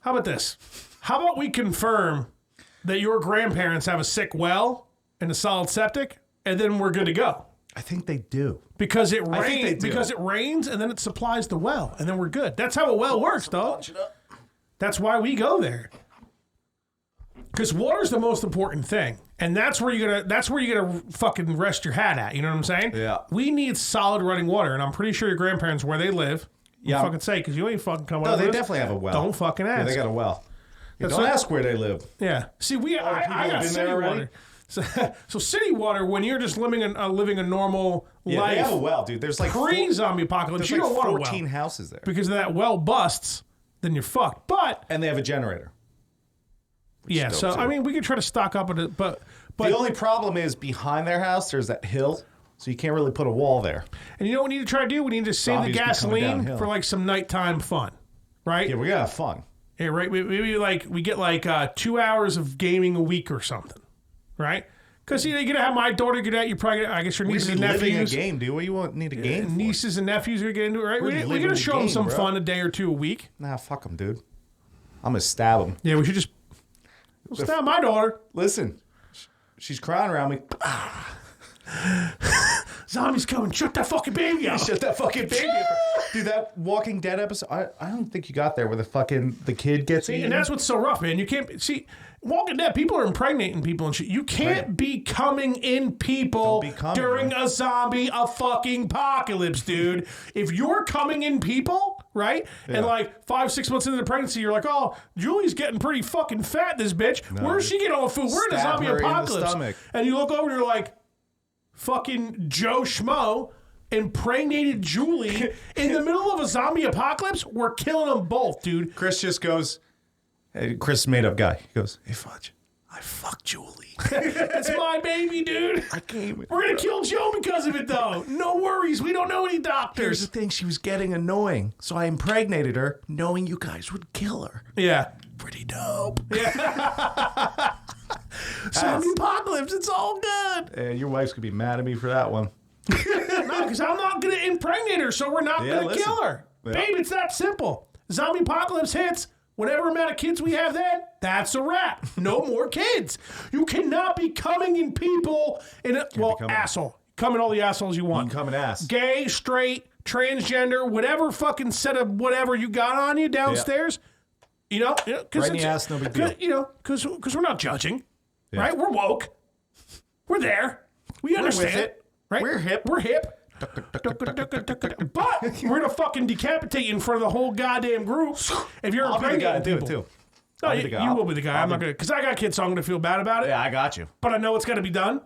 How about this? How about we confirm that your grandparents have a sick well and a solid septic, and then we're good to go? I think they do. Because it rains. Because it rains, and then it supplies the well, and then we're good. That's how a well works, dog. That's why we go there. Because water's the most important thing, and that's where you're gonna fucking rest your hat at. You know what I'm saying? Yeah. We need solid running water, and I'm pretty sure your grandparents, where they live, fucking say, because you ain't fucking coming. No, they definitely have a well. Don't fucking ask. Yeah, they got a well. Don't ask where they live. Yeah. See, I got city water. So city water, when you're just living a normal life. They have a well, dude. There's like pre-zombie apocalypse. You don't want a well. 14 houses there. Because if that well busts, then you're fucked. And they have a generator. Yeah, so I mean, we could try to stock up on it, but the only problem is behind their house, there's that hill, so you can't really put a wall there. And you know what we need to try to do? We need to save the gasoline for like some nighttime fun, right? Yeah, we're gonna have fun. Yeah, right. We get like 2 hours of gaming a week or something, right? Because you're gonna have my daughter get out. You probably, I guess, your nieces and nephews. Living a game, dude. What do you need a game for? Nieces and nephews are getting into it, right? We're gonna show them some fun a day or two a week. Nah, fuck them, dude. I'm gonna stab them. Yeah, we should just stab my daughter. Listen, she's crying around me. Zombies coming! Shut that fucking baby out! Shut that fucking baby up! Dude, that Walking Dead episode, I don't think you got there where the kid gets eaten. And that's what's so rough, man. You can't see Walking Dead. People are impregnating people and shit. You can't be coming in people during a fucking apocalypse, dude. If you're coming in people, right, and like 5-6 months into the pregnancy, you're like, oh, Julie's getting pretty fucking fat. This bitch. Where's she getting all the food? We're in a zombie apocalypse. And you look over and you're like, fucking Joe Schmo impregnated Julie in the middle of a zombie apocalypse. We're killing them both, dude. Chris just goes, hey, Chris, made up guy. He goes, hey, Fudge, I fucked Julie. It's my baby, dude. We're going to kill Joe because of it, though. No worries. We don't know any doctors. Here's the thing. She was getting annoying, so I impregnated her knowing you guys would kill her. Yeah. Pretty dope. Yeah. Zombie apocalypse. It's all good. And your wife's going to be mad at me for that one. No, because I'm not going to impregnate her, so we're not going to kill her. Yeah. Babe, it's that simple. Zombie apocalypse hits. Whatever amount of kids we have then, that's a wrap. No more kids. You cannot be coming in people in a... Well, asshole. come in all the assholes you want. You can come and ask. Gay, straight, transgender, whatever fucking set of whatever you got on you downstairs. You know, right in the ass, no big deal. You know, because we're not judging, right? We're woke. We're there. We understand with it. right? We're hip. We're hip. But we're gonna fucking decapitate you in front of the whole goddamn group if you're I'll be the guy to impregnating do people. it too. No, I'll be the guy. you will be the guy. I'm not gonna, because I got kids, so I'm gonna feel bad about it. Yeah, I got you. But I know it's gonna be done.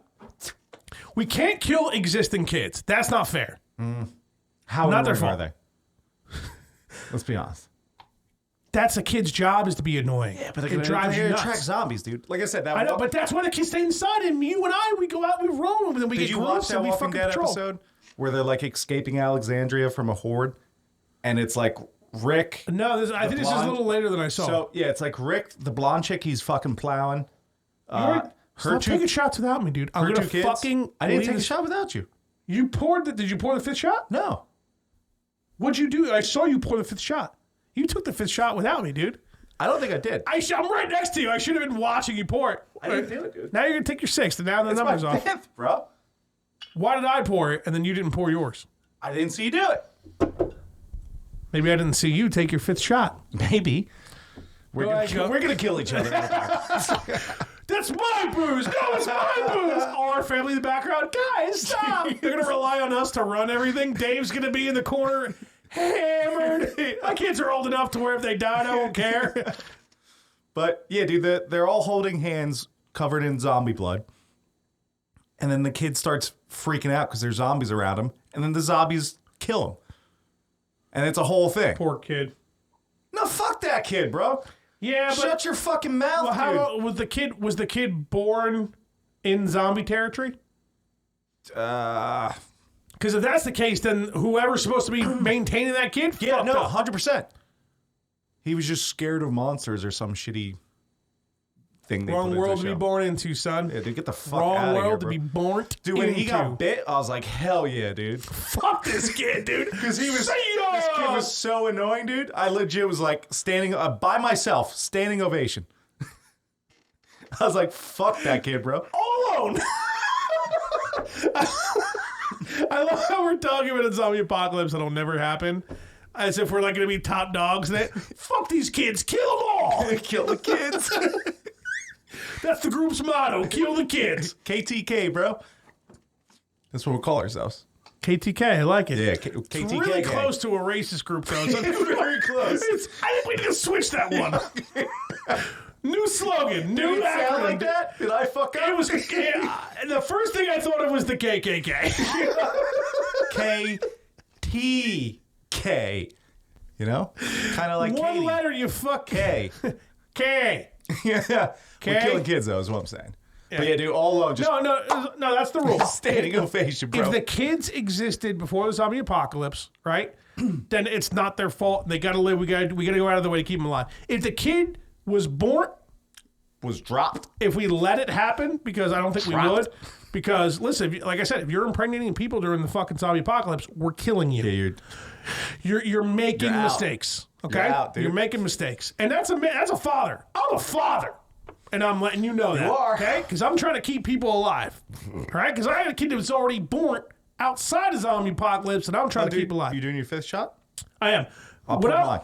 We can't kill existing kids. That's not fair. How Not their annoying fault. are they? Let's be honest. That's a kid's job, is to be annoying. Yeah, But it drives you nuts. attract zombies, dude. Like I said, that I know, but that's why the kids stay inside. And you and I, we go out, we roam, and then we Did get you groups watch that and we Walking fucking Dead patrol. episode where they're like escaping Alexandria from a horde, and it's like Rick. No, I think this is a little later than I saw. So yeah, it's like Rick, the blonde chick. He's fucking plowing. Her Stop two, taking shots without me, dude. I'm her gonna two kids. fucking. I didn't leave take a this- shot without you. You poured the. Did you pour the fifth shot? No. What'd you do? I saw you pour the fifth shot. You took the fifth shot without me, dude. I don't think I did. I'm right next to you. I should have been watching you pour it. I didn't do it, dude. Now you're gonna take your sixth, and now the It's number's my off. fifth, bro. Why did I pour it and then you didn't pour yours? I didn't see you do it. Maybe I didn't see you take your fifth shot. Maybe. We're Go. gonna kill each other. That's my booze. No, it's my booze. Our family in the background. Guys, stop. They're going to rely on us to run everything. Dave's going to be in the corner hammered. My kids are old enough to where if they die, I won't care. But yeah, dude, they're all holding hands covered in zombie blood. And then the kid starts freaking out because there's zombies around him. And then the zombies kill him. And it's a whole thing. Poor kid. No, fuck that kid, bro. Yeah, but Shut your fucking mouth, well, how dude. was the kid born in zombie territory? Because if that's the case, then whoever's supposed to be maintaining that kid, Yeah, fucked no, up. 100%. He was just scared of monsters or some shitty thing they Wrong put world into to the be show. born into, son. Yeah, dude, get the fuck Wrong out of here, world bro. to be born Dude, when he into. got bit, I was like, hell yeah, dude. Fuck this kid, dude. Because he was, Say this kid yo! was so annoying, dude. I legit was like standing by myself, standing ovation. I was like, fuck that kid, bro. All alone. I love how we're talking about a zombie apocalypse that'll never happen. As if we're like going to be top dogs in it. Fuck these kids. Kill them all. Kill the kids. That's the group's motto. Kill the kids. KTK, bro. That's what we'll call ourselves. KTK. I like it. Yeah, It's KTK. really gang. close to a racist group, though. So Very close. I think we need to switch that one. New slogan. New Did it sound acronym. like that? Did I fuck up? It was the first thing I thought of was the KKK. KTK. You know? Kind of like One Katie. letter, you fuck K. K. Yeah. We're K? killing kids, though, is what I'm saying. But yeah, dude, all alone, just No, that's the rule. standing ovation, bro. If the kids existed before the zombie apocalypse, right? Then it's not their fault. They got to live. We got to go out of the way to keep them alive. If the kid was born, was dropped. if we let it happen, because I don't think we Dropped. would. Because listen, like I said, if you're impregnating people during the fucking zombie apocalypse, we're killing you. You're making You're out. mistakes. Okay, You're out, dude. You're making mistakes, and that's a father. I'm a father, and I'm letting you know that. are. Okay, because I'm trying to keep people alive. All right, because I had a kid that was already born outside of zombie apocalypse, and I'm trying to keep alive. You doing your fifth shot? I am. I'll What put else? mine.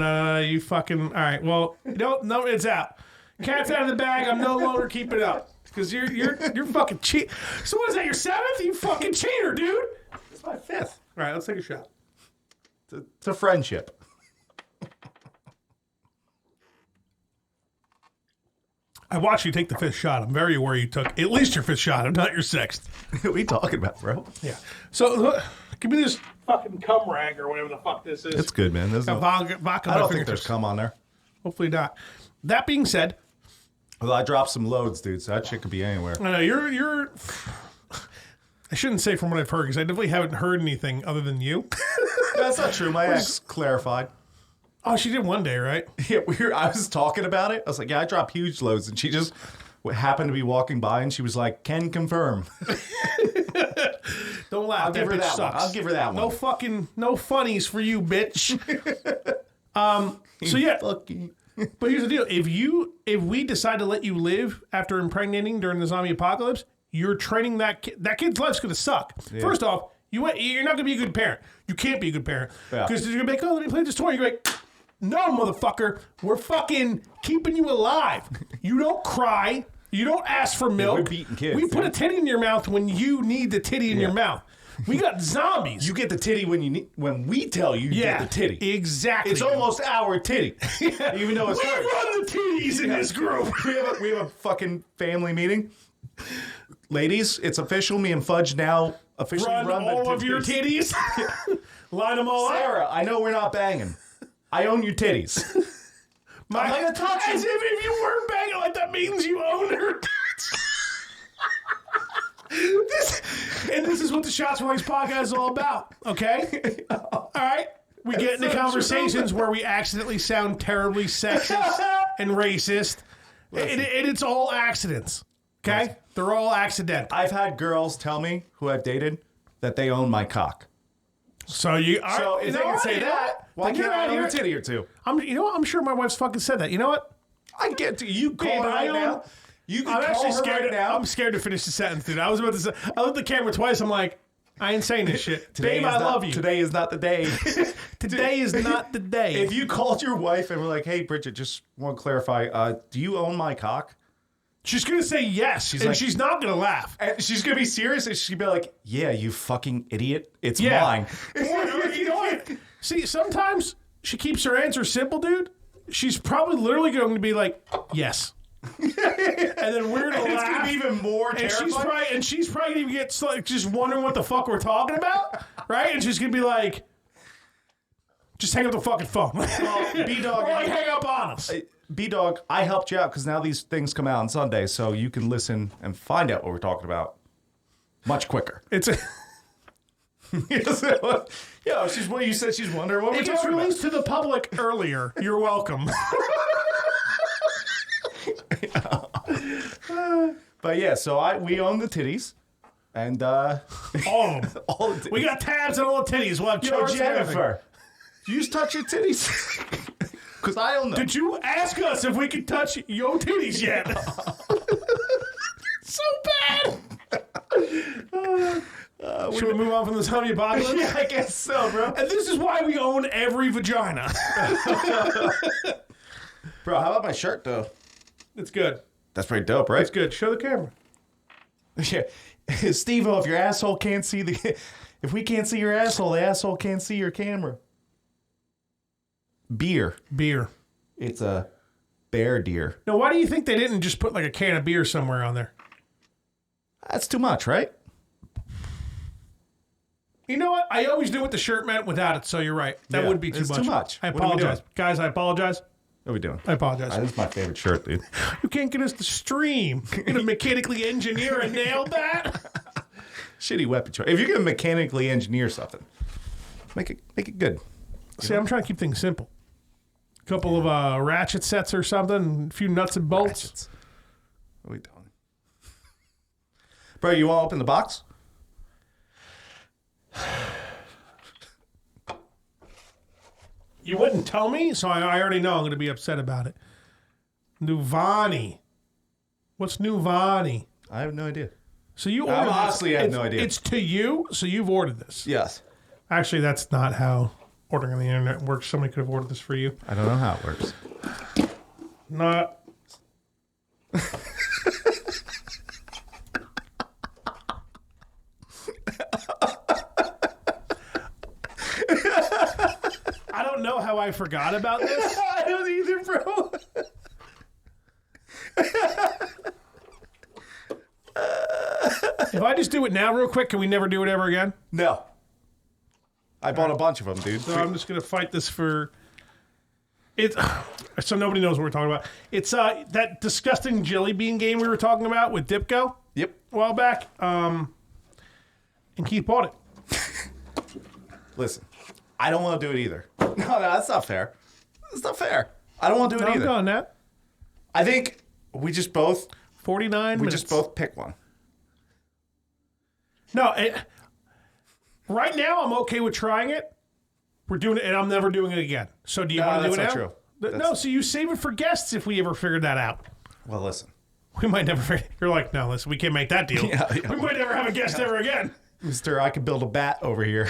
No, you fucking. All right, well, no, it's out. Cat's out of the bag. I'm no longer keeping it up because you're fucking cheat. So what is that? Your seventh? You fucking cheater, dude. It's my fifth. All right, let's take a shot. It's a friendship. I watched you take the fifth shot. I'm very aware you took at least your fifth shot, if not your sixth. What are we talking about, bro? Yeah. So give me this fucking cum rag or whatever the fuck this is. It's good, man. There's Got vodka I on my don't think there's fingertips. cum on there. Hopefully not. That being said, Well, I dropped some loads, dude, so that shit could be anywhere. I know you're. I shouldn't say from what I've heard because I definitely haven't heard anything other than you. That's not true. My ex clarified. Oh, she did one day, right? Yeah, I was talking about it. I was like, yeah, I drop huge loads. And she just happened to be walking by and she was like, can confirm. Don't laugh. I'll that give her bitch that sucks. one. I'll give her that one. No funnies for you, bitch. So yeah, but here's the deal: if we decide to let you live after impregnating during the zombie apocalypse, you're training that kid. That kid's life's going to suck. Yeah. First off, you're not going to be a good parent. You can't be a good parent. Because you're going to be like, oh, let me play this toy. You're like, no, motherfucker. We're fucking keeping you alive. You don't cry. You don't ask for milk. We're beating kids. We put a titty in your mouth when you need the titty in your mouth. We got zombies. You get the titty when we tell you get the titty. Exactly. It's almost our titty. Even though it's we hers. run the titties in this group. We have a fucking family meeting. Ladies, it's official. Me and Fudge now officially run all of your titties. Line them all up. Sarah, I know we're not banging. I own your titties. I'm not gonna touch you. As if you weren't banging, like that means you own her. This is what the Shots Release podcast is all about, okay? All right? We get into conversations where we accidentally sound terribly sexist and racist, and it's all accidents, okay? Listen. They're all accidental. I've had girls tell me, who I've dated, that they own my cock. So if they can say that, why can't I own a titty or two? I'm sure my wife's fucking said that. You know what? I get to you call right now. You can I'm call actually her scared. right now. I'm scared to finish the sentence, dude. I was about to say. I looked at the camera twice. I'm like, I ain't saying this shit. Babe, I love you. Today is not the day. Today is not the day. If you called your wife and were like, "Hey, Bridget, just want to clarify. Do you own my cock?" She's gonna say yes, she's not gonna laugh. And she's gonna be serious, and she's gonna be like, "Yeah, you fucking idiot. It's mine." Or, you know what? See, sometimes she keeps her answer simple, dude. She's probably literally going to be like, "Yes." And then we're gonna laugh. It's gonna be even more terrifying. And she's probably gonna get just wondering what the fuck we're talking about, right? And she's gonna be like, "Just hang up the fucking phone." Well, B-Dog, or like hang up on us. B-Dog, I helped you out because now these things come out on Sunday, so you can listen and find out what we're talking about much quicker. It's a. Yeah, she's what you said. She's wondering what we're talking about. It gets released to the public earlier. You're welcome. But yeah, so we own the titties, and all of them. all the titties. We got tabs on all the titties. We'll have Yo, Jennifer, you just touch your titties because I own them. Did you ask us if we could touch your titties yet? So bad. Should we move on from the zombie apocalypse? Yeah, I guess so, bro. And this is why we own every vagina. Bro, how about my shirt, though? It's good. That's pretty dope, right? It's good. Show the camera. Yeah. Steve-O, if your asshole can't see if we can't see your asshole, the asshole can't see your camera. Beer. It's a bear deer. Now, why do you think they didn't just put like a can of beer somewhere on there? That's too much, right? You know what? I always knew what the shirt meant without it, so you're right. That would be too much. Too much. I apologize. Guys, I apologize. What are we doing? I apologize. This is my favorite shirt, dude. You can't get us to stream. You're going to mechanically engineer and nail that? Shitty weapon choice. If you're going to mechanically engineer something, make it good. See, I'm trying to keep things simple. A couple of ratchet sets or something, a few nuts and bolts. Ratchets. What are we doing? Bro, you want to open the box? You wouldn't tell me, so I already know I'm going to be upset about it. Nuvani. What's Nuvani? I have no idea. So you ordered this. Honestly, I have no idea. It's to you, so you've ordered this. Yes. Actually, that's not how ordering on the internet works. Somebody could have ordered this for you. I don't know how it works. Not. I don't know how I forgot about this. I don't either, bro. If I just do it now real quick, can we never do it ever again? No. I bought a bunch of them, dude. So I'm just going to fight this for... It, so nobody knows what we're talking about. It's that disgusting jelly bean game we were talking about with Dipco. Yep. A while back. And Keith bought it. Listen, I don't want to do it either. No, that's not fair. That's not fair. I don't want to do it either. I'm going that. I think we just both... 49 minutes. We just both pick one. No, right now I'm okay with trying it. We're doing it, and I'm never doing it again. So do you want to do it now? That's not true. No, so you save it for guests if we ever figure that out. Well, listen. we might never. You're like, no, listen, we can't make that deal. Yeah. We might never have a guest ever again. Mister, I could build a bat over here.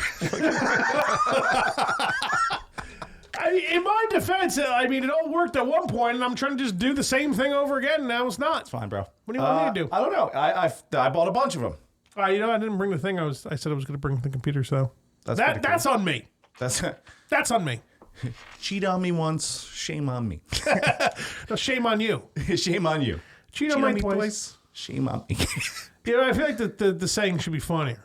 In my defense, I mean, it all worked at one point, and I'm trying to just do the same thing over again, and now it's not. It's fine, bro. What do you want me to do? I don't know. I bought a bunch of them. You know, I didn't bring the thing. I said I was going to bring the computer, so that's on me. That's on me. Cheat on me once, shame on me. No, shame on you. Shame on you. Cheat on my place. Shame on me. You know, I feel like the saying should be funnier.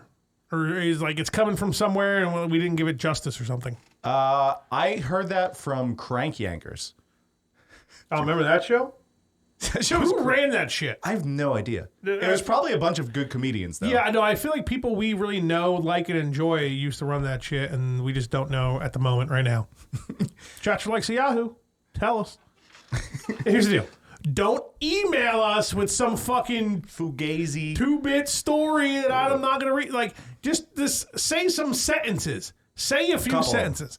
Or is like it's coming from somewhere and we didn't give it justice or something. I heard that from Crank Yankers. Oh, remember that show? That show was Who ran that shit? I have no idea. It was probably a bunch of good comedians, though. Yeah, I know. I feel like people we really know, like, and enjoy used to run that shit, and we just don't know at the moment right now. Chat for likes of Yahoo. Tell us. Here's the deal. Don't email us with some fucking Fugazi 2-bit story that I'm not going to read. Like, just say some sentences. Say a few sentences.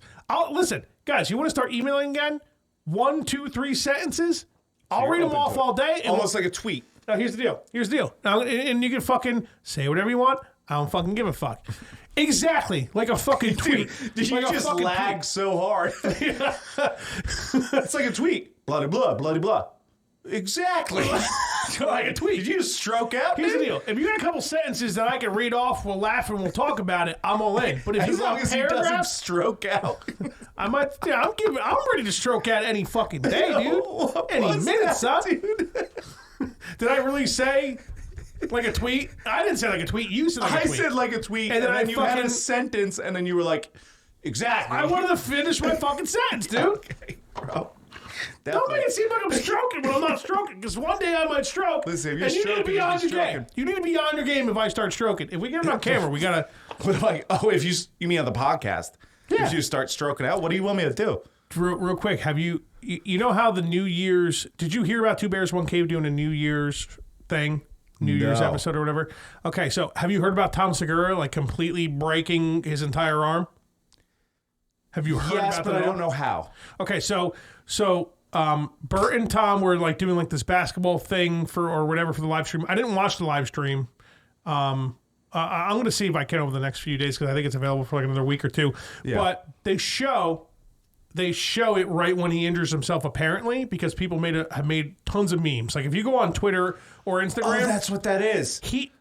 Listen, guys, you want to start emailing again? 1, 2, 3 sentences? I'll read them off all day. Almost like a tweet. Now, here's the deal. Now, and you can fucking say whatever you want. I don't fucking give a fuck. Exactly. Like a fucking tweet. Did you just lag so hard? It's like a tweet. Bloody blah, bloody blah. Exactly. Like a tweet. Did you just stroke out? Here's the deal. If you got a couple sentences that I can read off, we'll laugh and we'll talk about it, I'm all in. But if you got paragraphs, stroke out. I'm ready to stroke out any fucking day, dude. Any minute, son. Dude? Did I really say like a tweet? I didn't say like a tweet. You said like a tweet. I said like a tweet, and then you had a sentence, and then you were like, exactly. I wanted to finish my fucking sentence, dude. Okay, bro. Don't make it seem like I'm stroking when I'm not stroking, because one day I might stroke. Listen, if you're and you stroking, need to be on your game. You need to be on your game if I start stroking. If we get it on camera, we gotta. But like, if you mean on the podcast? Yeah. If you start stroking out, what do you want me to do? Real quick, have you know how the New Year's? Did you hear about Two Bears One Cave doing a New Year's thing? New Year's episode or whatever. Okay, so have you heard about Tom Segura like completely breaking his entire arm? Have you heard about that? But I don't know how. Okay, so Bert and Tom were like doing like this basketball thing or whatever for the live stream. I didn't watch the live stream. I'm going to see if I can over the next few days because I think it's available for like another week or two. Yeah. But they show it right when he injures himself apparently because people have made tons of memes. Like if you go on Twitter or Instagram, that's what that is.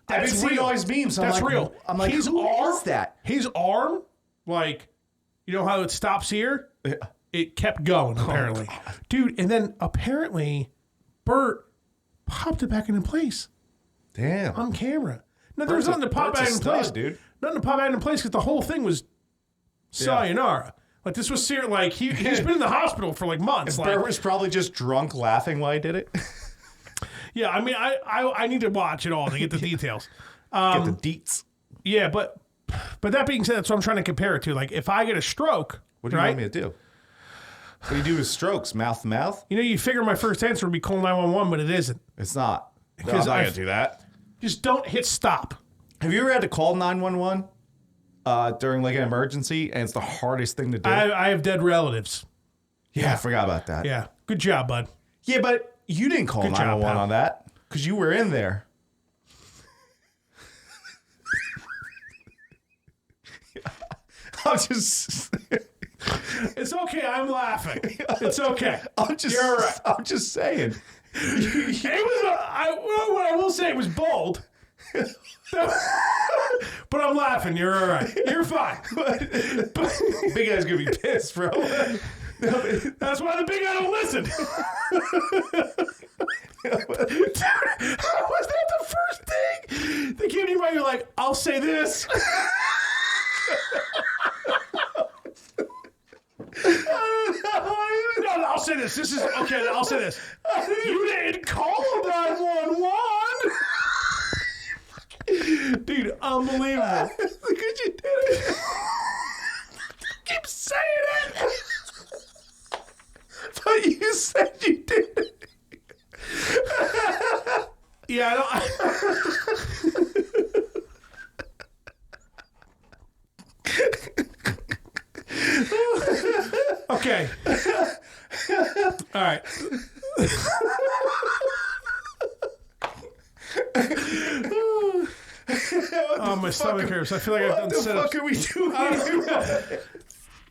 I've been seeing all his memes. That's real. I'm like, who is that? His arm, like, you know how it stops here? Yeah. It kept going, apparently. Dude, and then apparently Bert popped it back into place. Damn. On camera. No, there was nothing to pop back in place. Dude. Nothing to pop back in place because the whole thing was sayonara. Like, this was serious. Like, he's been in the hospital for, like, months. Bert was probably just drunk laughing while he did it. Yeah, I mean, I need to watch it all to get the details. Get the deets. Yeah, but that being said, that's what I'm trying to compare it to. Like, if I get a stroke, what do you want me to do? What do you do with strokes? Mouth to mouth? You know, you figure my first answer would be call 911, but it isn't. It's not. No, I'm not going to do that. Just don't hit stop. Have you ever had to call 911 during like an emergency? And it's the hardest thing to do. I have dead relatives. Yeah, I forgot about that. Yeah. Good job, bud. Yeah, but you didn't call 911 on that because you were in there. I'm just... It's okay. I'm laughing. It's okay. You're all right. I'm just saying. I will say it was bold. But I'm laughing. You're all right. You're fine. But big guy's going to be pissed, bro. That's why the big guy don't listen. Dude, how was that the first thing that came to your mind? You're like, I'll say this. No, I'll say this. This is okay. I'll say this. You didn't call 911. Dude, unbelievable. Look at you did it. Keep saying it. But you said you did it. Yeah, I don't. Okay. All right. Oh, my stomach hurts. I feel like I've done sit-ups. What the fuck are we doing?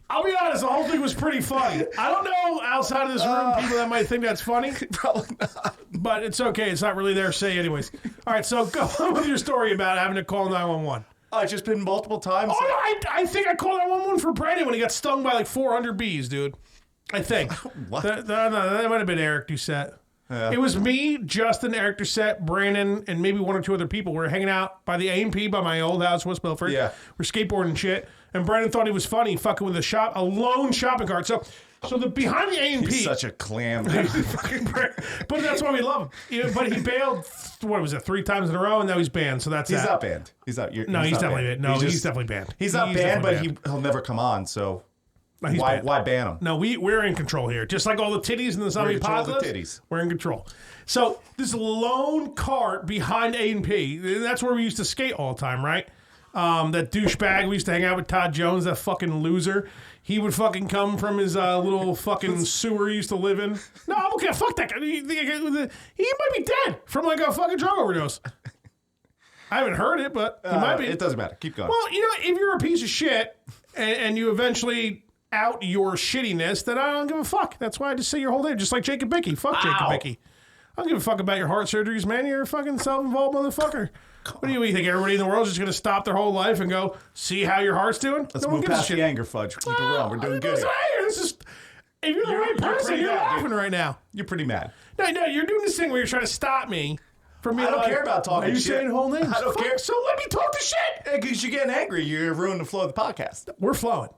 I'll be honest, the whole thing was pretty funny. I don't know outside of this room people that might think that's funny. Probably not. But it's okay. It's not really their say anyways. All right, so go on with your story about having to call 911. It's just been multiple times. Oh, no, I think I called 911 for Brandon when he got stung by like 400 bees, dude. I think. What? That might have been Eric Doucette. Yeah. It was me, Justin, Eric Doucette, Brandon, and maybe one or two other people. We were hanging out by the A&P by my old house, West Milford. Yeah. We're skateboarding and shit. And Brandon thought he was funny, fucking with a lone shopping cart. So the behind the A&P. He's such a clam. But that's why we love him. But he bailed, what was it, 3 times in a row, and now he's banned. So that's He's that. not banned. He's not. No, he's definitely banned. No, he's definitely banned. He's not banned, but banned. he'll never come on. So No, he's banned. why ban him? No, we're in control here. Just like all the titties in the zombie apocalypse. We're in control. So this lone cart behind A&P, that's where we used to skate all the time, right? That douchebag we used to hang out with, Todd Jones, that fucking loser. He would fucking come from his little fucking sewer he used to live in. No, I'm okay. Fuck that guy. He might be dead from like a fucking drug overdose. I haven't heard it, but he might be. It doesn't matter. Keep going. Well, if you're a piece of shit and you eventually out your shittiness, then I don't give a fuck. That's why I just say your whole name, just like Jacob Bickey. Fuck Jacob Bickey. I don't give a fuck about your heart surgeries, man. You're a fucking self-involved motherfucker. What do you think? Everybody in the world is just going to stop their whole life and go, see how your heart's doing? Let's move past the anger, Fudge. Keep it real. We're doing good. If you're the right person, you're laughing right now. You're pretty mad. No, you're doing this thing where you're trying to stop me from being I don't care about talking shit. Are you shit. saying whole names? I don't care. So let me talk the shit. Because you're getting angry. You're ruining the flow of the podcast. We're flowing.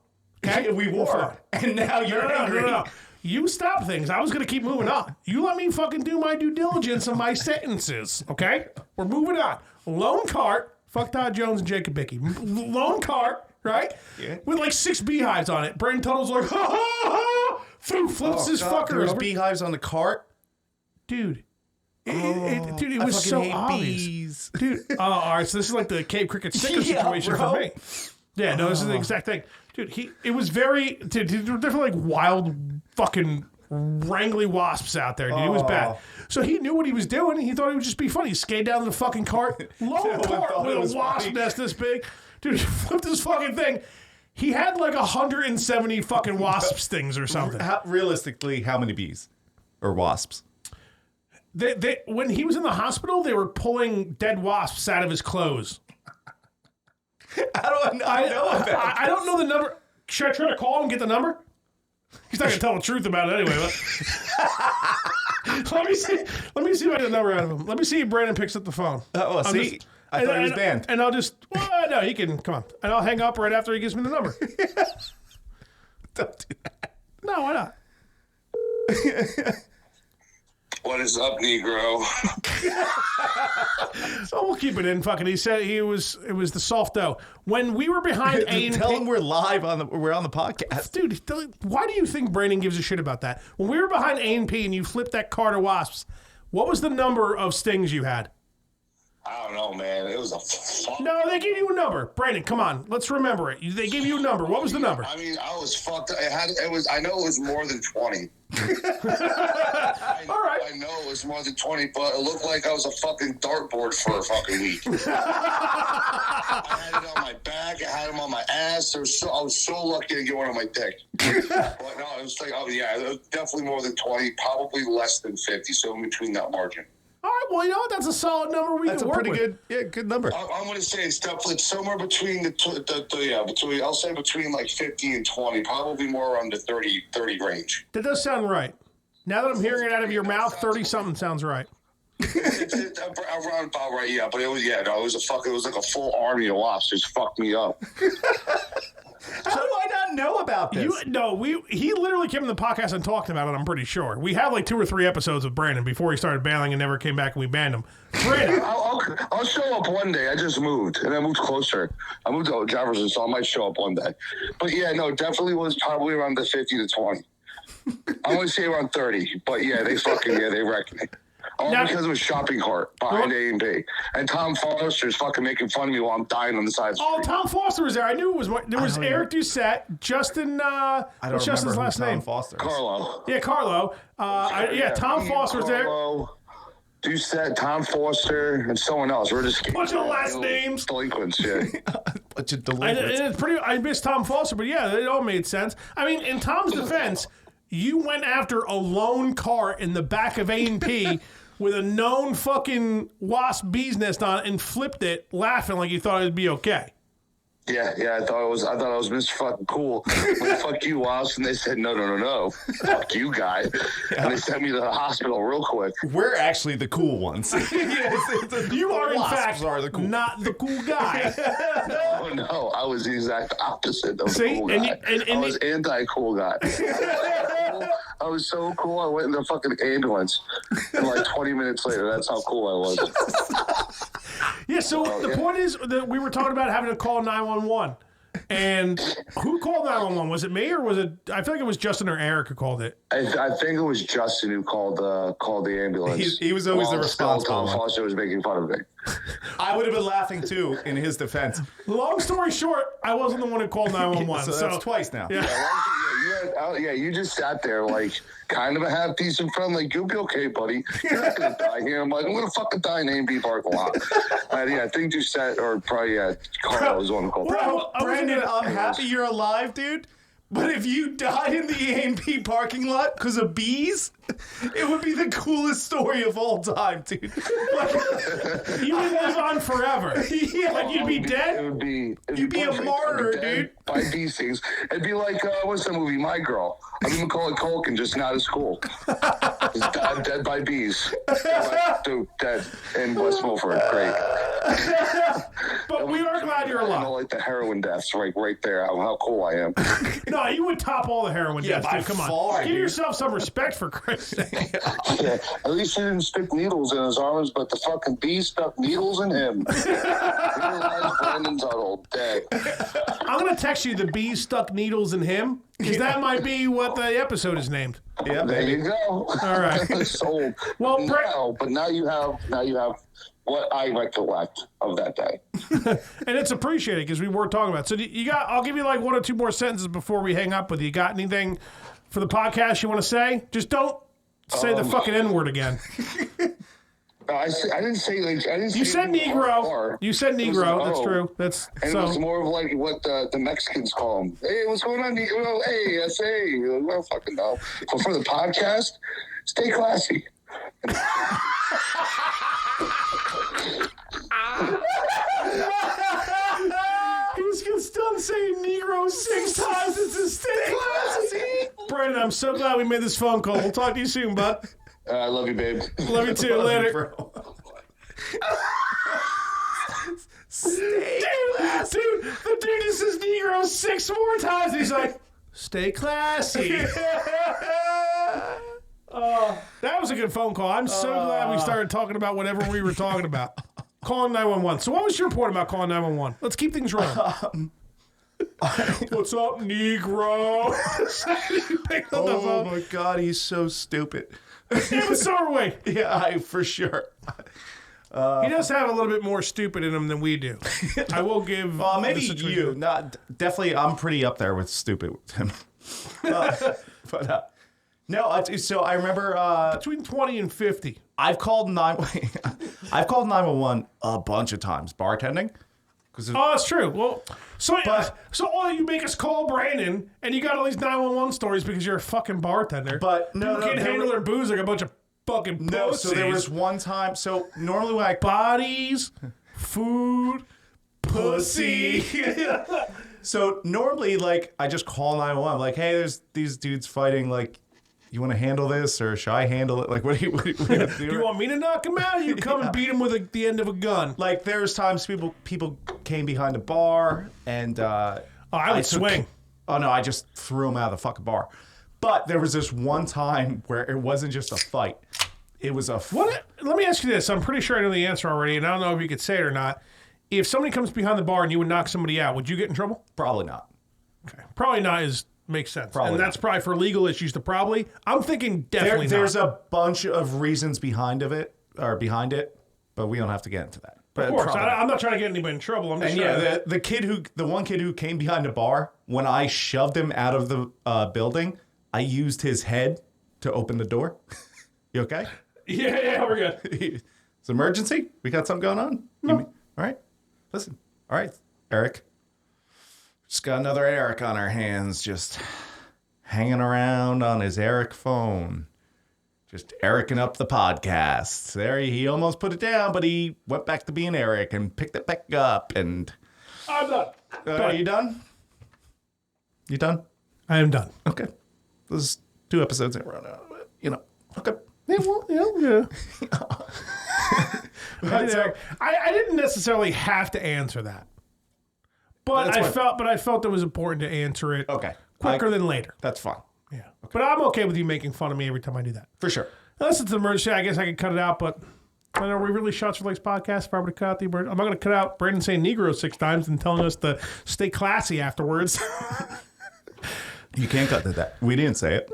Okay? We were. And now you're angry. No. You stop things. I was going to keep moving on. You let me fucking do my due diligence on my sentences, okay? We're moving on. Lone cart, fuck Todd Jones and Jacob Bickey. Lone cart, right? Yeah. With like 6 beehives on it. Brandon Tuttle's like, ha ha ha! Flips his fucker There's over. beehives on the cart? Dude. It was so obvious. Bees. Dude, all right, so this is like the Cape Cricket sticker situation bro. for me. Yeah, no, this is the exact thing. Dude, it was very, there were definitely like wild fucking wrangly wasps out there, dude. It was bad. So he knew what he was doing. He thought it would just be funny. He skated down to the fucking cart, lone cart with a wasp nest this big. Dude, he flipped this fucking thing. He had like 170 fucking wasp stings or something. Realistically, how many bees? Or wasps? When he was in the hospital, they were pulling dead wasps out of his clothes. I don't know the number. Should I try to call him and get the number? He's not going to tell the truth about it anyway. Let me see if I get the number out of him. Let me see if Brandon picks up the phone. I thought he was banned. And I'll just, no, he can, come on. And I'll hang up right after he gives me the number. Don't do that. No, why not? What is up, Negro? So we'll keep it in. Fucking, he said it was the soft dough. When we were behind A&P, tell him we're live we're on the podcast, dude. Why do you think Brandon gives a shit about that? When we were behind A&P and you flipped that cart of wasps, what was the number of stings you had? I don't know, man. It was a No, they gave you a number. Brandon, come on. Let's remember it. They gave you a number. What was the number? I mean, I was fucked. I know it was more than 20. All right. I know it was more than 20, but it looked like I was a fucking dartboard for a fucking week. I had it on my back. I had them on my ass. I was so lucky to get one on my dick. But no, it was like, it was definitely more than 20, probably less than 50. So in between that margin. All right, well, that's a solid number we can work with. That's a pretty good number. I'm going to say it's definitely somewhere between I'll say between like 50 and 20, probably more around the 30 range. That does sound right. Now that I'm hearing it out of your mouth, 30-something sounds right. It's around about right, yeah. But it was like a full army of wasps. Just fucked me up. How do I not know about this? He literally came in the podcast and talked about it, I'm pretty sure. We have like 2 or 3 episodes with Brandon before he started bailing and never came back and we banned him. Brandon. I'll show up one day. I just moved and I moved closer. I moved to Jefferson, so I might show up one day. But yeah, no, definitely was probably around the 50 to 20. I want to say around 30, but yeah, they wrecked me. All because of a shopping cart behind A&P. And Tom Foster's fucking making fun of me while I'm dying on the side of the street. Tom Foster was there. I knew it was. There was Eric Doucette, Justin. What's Justin's last name? Foster. Carlo. Yeah, Carlo. Tom Foster was there. Doucette, Tom Foster, and someone else. We're just bunch of last names. Delinquents, yeah. Bunch of delinquents. And it's pretty. I miss Tom Foster, but yeah, it all made sense. I mean, in Tom's defense, you went after a lone cart in the back of A&P with a known fucking wasp bee's nest on it and flipped it, laughing like you thought it'd be okay. Yeah, I thought I was Mr. Fucking Cool. Like, fuck you, Wasp. And they said, no. Fuck you, guy. Yeah. And they sent me to the hospital real quick. We're actually the cool ones. You are, in fact, not the cool guy. No, I was the exact opposite of the cool guy. I was anti-cool guy. I was so cool, I went in the fucking ambulance. And like 20 minutes later, that's how cool I was. Yeah, so the point is that we were talking about having to call 911. And who called 911? Was it me or was it? I feel like it was Justin or Eric who called it. I think it was Justin who called the ambulance. He was always the responsible one. Foster was making fun of me. I would have been laughing too in his defense. Long story short, I wasn't the one who called 911. so that's twice now. Yeah, you just sat there like kind of a half decent friend. Like, you'll be okay, buddy. You're not gonna die here. I'm like, I'm gonna fucking die in A&B parking lot. I think you said, or probably Carl was the one who called. Bro, Brandon, I'm happy you're alive, dude. But if you died in the A&P parking lot because of bees, it would be the coolest story of all time, dude. Like, you would live on forever. Yeah, like you'd be dead. You'd be a martyr, dude. By these things, it'd be like what's that movie, My Girl? I'm gonna call it Culkin, just not as cool. Dead by bees. Dead in West Milford. Great. But we are glad you're alive. Like the heroin deaths, right there. How cool I am. No, you would top all the heroin deaths, dude. Come on, give yourself some respect for Christ's sake. Yeah, at least he didn't stick needles in his arms, but the fucking bee stuck needles in him. Brandon Tuttle, dead. I'm gonna text you the bee stuck needles in him, because that might be what the episode is named. Yeah, there you go. All right, sold. Well, now you have what I recollect of that day. And it's appreciated because we were talking about it. So I'll give you like one or two more sentences before we hang up with you. You got anything for the podcast you want to say? Just don't say the fucking N-word again. I didn't say like you said Negro. You said Negro. That's true. It was more of like what the Mexicans call them. Hey, what's going on, Negro? Hey, I say, I don't fucking know. But for the podcast, stay classy. He's done saying Negro 6 times. It's a stay classy. Brandon, I'm so glad we made this phone call. We'll talk to you soon, bud. I love you, babe. Love you too. Later. Stay classy. Dude, the dude just says Negro 6 more times. He's like, stay classy. That was a good phone call. I'm so glad we started talking about whatever we were talking about. Calling 911. So what was your report about calling 911? Let's keep things rolling. What's up, Negro? Oh my God, he's so stupid. Yeah, but so are we. Yeah, for sure. He does have a little bit more stupid in him than we do. I will give. Maybe you. Not definitely. I'm pretty up there with stupid with him. No. So I remember between 20 and 50. I've called 911 a bunch of times bartending. Oh, that's true. Well, so you make us call Brandon, and you got all these 911 stories because you're a fucking bartender. But people can't handle their booze like a bunch of fucking pussies. No, so there was one time. So normally when bodies, food, pussy. So normally, like, I just call 911. I'm like, hey, there's these dudes fighting. Like, you want to handle this, or should I handle it? Like, what do you do? You want me to knock him out? Or you come and beat him with the end of a gun. Like, there's times people came behind a bar, and I would swing. Oh no, I just threw him out of the fucking bar. But there was this one time where it wasn't just a fight; it was a what? Let me ask you this: I'm pretty sure I know the answer already, and I don't know if you could say it or not. If somebody comes behind the bar and you would knock somebody out, would you get in trouble? Probably not. Okay, probably not makes sense. Probably and that's not. Probably for legal issues to probably. I'm thinking definitely there's a bunch of reasons behind it, but we don't have to get into that. But of course, I'm not trying to get anybody in trouble. I'm just the one kid who came behind the bar, when I shoved him out of the building, I used his head to open the door. You okay? Yeah, we're good. It's an emergency? We got something going on? No. All right. Listen. All right, Eric. Just got another Eric on our hands, just hanging around on his Eric phone. Just Ericing up the podcast. There, he almost put it down, but he went back to being Eric and picked it back up. And I'm done. are you done? You done? I am done. Okay. This is 2 episodes in a row now. But, okay. Yeah, well, yeah. I didn't necessarily have to answer that, but I felt it was important to answer it. Okay. Quicker than later. That's fine. Yeah. Okay. But I'm okay with you making fun of me every time I do that. For sure. Unless it's an emergency, I guess I could cut it out, but I know we really Shots for Legs podcast. If I were to cut out the emergency, I'm not going to cut out Brandon saying Negro 6 times and telling us to stay classy afterwards. You can't cut that. We didn't say it.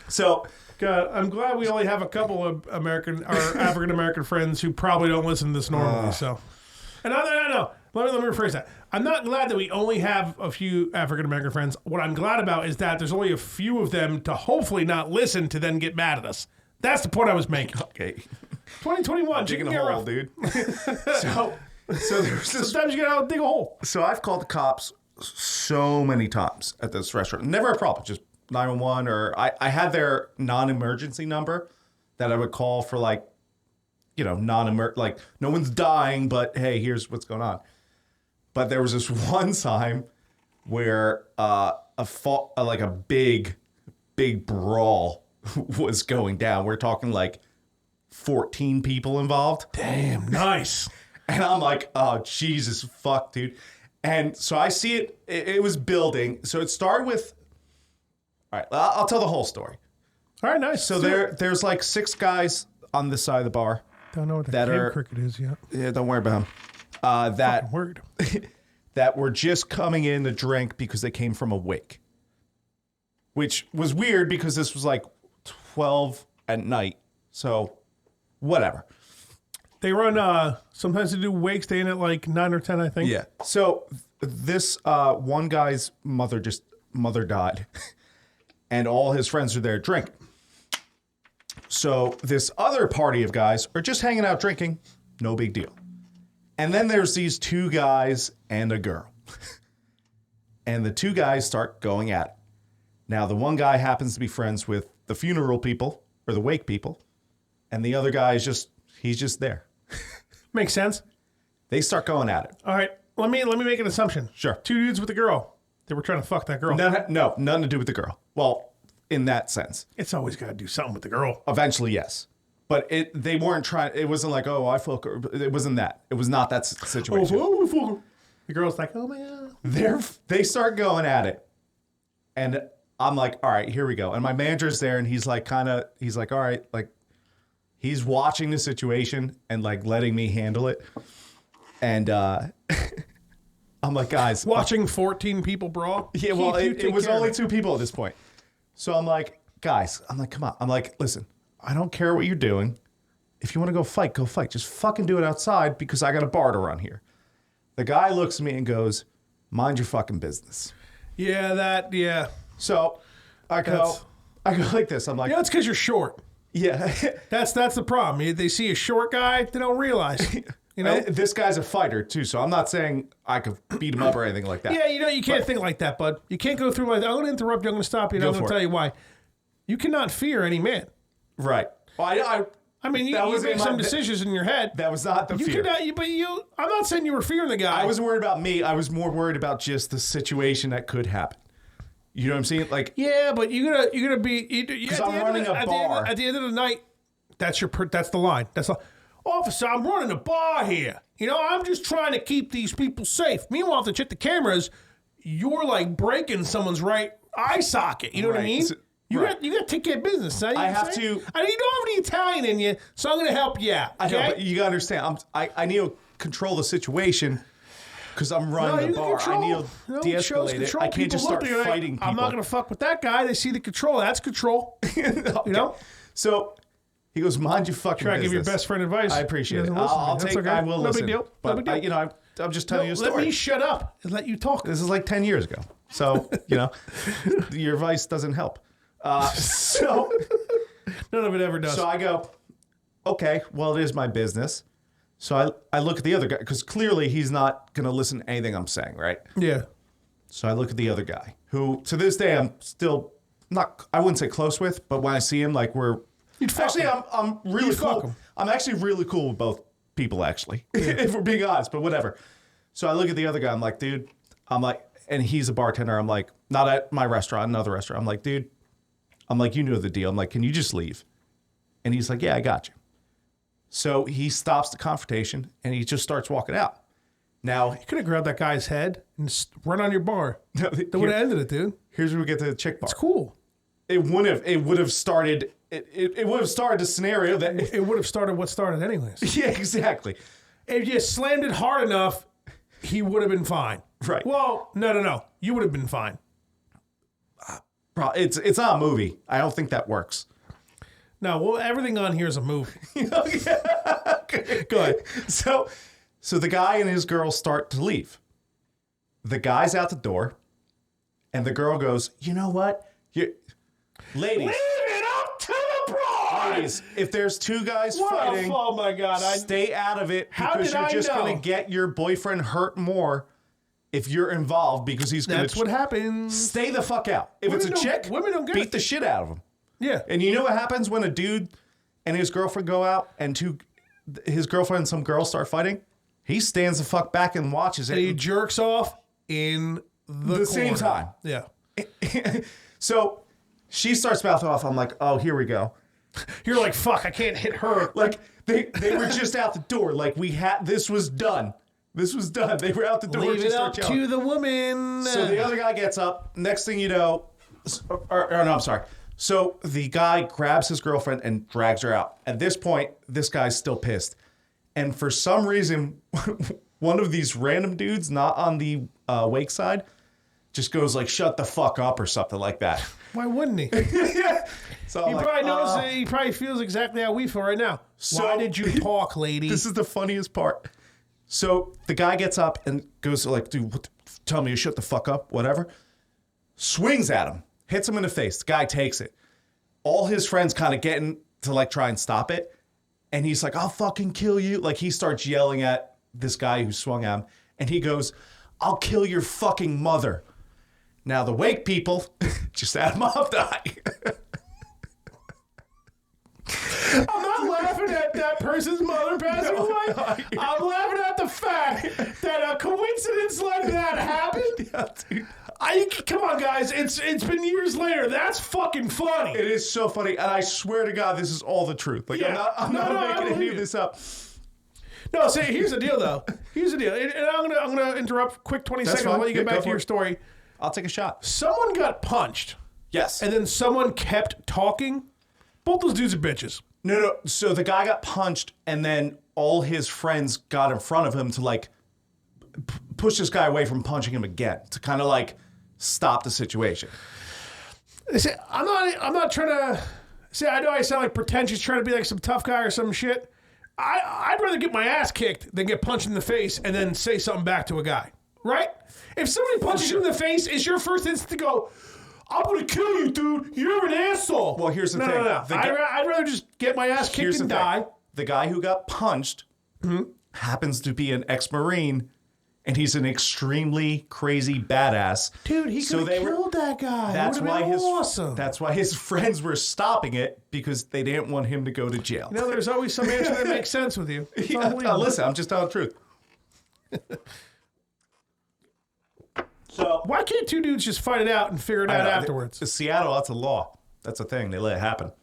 So, God, I'm glad we only have a couple of African American friends who probably don't listen to this normally. And no. Let me rephrase that. I'm not glad that we only have a few African American friends. What I'm glad about is that there's only a few of them to hopefully not listen to then get mad at us. That's the point I was making. Okay. 2021, digging a hole, dude. So there's this. Sometimes you gotta dig a hole. So I've called the cops so many times at this restaurant. Never a problem. Just 911 or I had their non-emergency number that I would call for like no one's dying, but hey, here's what's going on. But there was this one time where a big brawl was going down. We're talking like 14 people involved. Damn, nice. And I'm like, oh, Jesus, fuck, dude. And so I see it was building. So it started with, all right, I'll tell the whole story. All right, nice. So there's like 6 guys on this side of the bar. Don't know what the game cricket is yet. Yeah, don't worry about them. That were just coming in to drink because they came from a wake. Which was weird because this was like 12 at night. So, whatever. They run, sometimes they do wakes. They end at like 9 or 10, I think. Yeah. So, this one guy's mother died. And all his friends are there drinking. So, this other party of guys are just hanging out drinking. No big deal. And then there's these 2 guys and a girl. And the 2 guys start going at it. Now, the one guy happens to be friends with the funeral people or the wake people. And the other guy he's just there. Makes sense. They start going at it. All right. Let me make an assumption. Sure. 2 dudes with a girl. They were trying to fuck that girl. No, nothing to do with the girl. Well, in that sense. It's always got to do something with the girl. Eventually, yes. But they weren't trying. It wasn't like, oh, I fuck her. It wasn't that. It was not that situation. Oh, the girl's like, oh my God. They start going at it. And I'm like, all right, here we go. And my manager's there and he's like, all right, like he's watching the situation and like letting me handle it. And I'm like, guys. Watching 14 people brawl? Yeah, well, it was only 2 people at this point. So I'm like, guys, come on. I'm like, listen. I don't care what you're doing. If you want to go fight, go fight. Just fucking do it outside because I got a bar to run here. The guy looks at me and goes, mind your fucking business. Yeah. So I go like this. I'm like, it's because you're short. Yeah. That's the problem. They see a short guy, they don't realize. This guy's a fighter too, so I'm not saying I could beat him up or anything like that. Yeah, you can't think like that, bud. You can't go through like, I'm going to interrupt you, I'm going to stop you, and I'm going to tell you why. You cannot fear any man. Right. Well, I mean, you make some decisions in your head. That was not the fear. I'm not saying you were fearing the guy. I wasn't worried about me. I was more worried about just the situation that could happen. You know what I'm saying? Like, yeah, but you're gonna be because I'm running a bar. At the end of the night, that's the line. Officer, I'm running a bar here. I'm just trying to keep these people safe. Meanwhile, if they check the cameras, you're like breaking someone's right eye socket. You know what I mean? You got to take care of business. I have to. You don't have any Italian in you, so I'm going to help you out. Okay? I know, but you got to understand. I need to control the situation because I'm running the bar. I need to de-escalate it. I can't just start fighting people. I'm not going to fuck with that guy. They see the control. That's control. Okay. So he goes, mind your fucking business. Try to give your best friend advice. I appreciate it. I will listen. No big deal. But I'm just telling you a story. Let me shut up and let you talk. This is like 10 years ago. So, your advice doesn't help. So none of it ever does. So I go, okay, well, it is my business. So I look at the other guy, because clearly he's not going to listen to anything I'm saying, right? Yeah. So I look at the other guy, who to this day I'm still not, I wouldn't say close with, but when I see him, like I'm really cool. I'm actually really cool with both people, actually, if we're being honest, but whatever. So I look at the other guy, I'm like, dude, and he's a bartender. I'm like, not at my restaurant, another restaurant. I'm like, dude, you know the deal. I'm like, can you just leave? And he's like, yeah, I got you. So he stops the confrontation and he just starts walking out. Now, you could have grabbed that guy's head and run on your bar. That would have ended it, dude. Here's where we get to the chick bar. It's cool. It would have started the scenario that it would have started what started anyways. Yeah, exactly. If you slammed it hard enough, he would have been fine. Right. Well, no. You would have been fine. Bro, it's not a movie. I don't think that works. No, well, everything on here is a movie. Okay. Go ahead. So the guy and his girl start to leave. The guy's out the door, and the girl goes, you know what? Ladies. Leave it up to the broad! Ladies, if there's two guys fighting, oh my God, stay out of it, because you're just going to get your boyfriend hurt more if you're involved, because he's going to... That's what happens. Stay the fuck out. If it's a chick, women don't get beat the shit out of him. Yeah. And you know what happens when a dude and his girlfriend go out and his girlfriend and some girls start fighting? He stands the fuck back and watches it. And he jerks off in the same time. Yeah. So she starts mouthing off. I'm like, oh, here we go. You're like, fuck, I can't hit her. Like, they were just out the door. Like, this was done. This was done. They were out the door. Leave it up to the woman. So the other guy gets up. Next thing you know, or no, I'm sorry. So the guy grabs his girlfriend and drags her out. At this point, this guy's still pissed. And for some reason, one of these random dudes, not on the wake side, just goes like, shut the fuck up or something like that. Why wouldn't he? So he probably knows that he probably feels exactly how we feel right now. So, why did you talk, lady? This is the funniest part. So the guy gets up and goes like, dude, tell me to shut the fuck up, whatever. Swings at him. Hits him in the face. The guy takes it. All his friends kind of getting to like try and stop it. And he's like, I'll fucking kill you. Like he starts yelling at this guy who swung at him. And he goes, I'll kill your fucking mother. Now the wake people just had him off die. I'm not laughing at that person's mother passing away. I'm laughing at the fact that a coincidence like that happened. Yeah, dude. Come on, guys. It's been years later. That's fucking funny. It is so funny, and I swear to God, this is all the truth. Like I'm not making any of this up. No, see, here's the deal, though. Here's the deal, and I'm gonna interrupt. Quick, 20 seconds. I'll let you get back to your story. I'll take a shot. Someone got punched. Yes, and then someone kept talking. Both those dudes are bitches. No. So the guy got punched, and then all his friends got in front of him to like push this guy away from punching him again, to kind of like stop the situation. See, I'm not trying to. See, I know I sound like pretentious, trying to be like some tough guy or some shit. I'd rather get my ass kicked than get punched in the face and then say something back to a guy, right? If somebody punches you in the face, it's your first instinct to go, I'm going to kill you, dude. You're an asshole. Well, here's the thing. No. I'd rather just get my ass kicked and die. The guy who got punched happens to be an ex-Marine, and he's an extremely crazy badass. Dude, he could have killed that guy. That's why awesome. That's why his friends were stopping it, because they didn't want him to go to jail. You know, there's always some answer that makes sense with you. Listen, I'm just telling the truth. So why can't two dudes just fight it out and figure it out afterwards? Seattle, that's a law. That's a thing. They let it happen.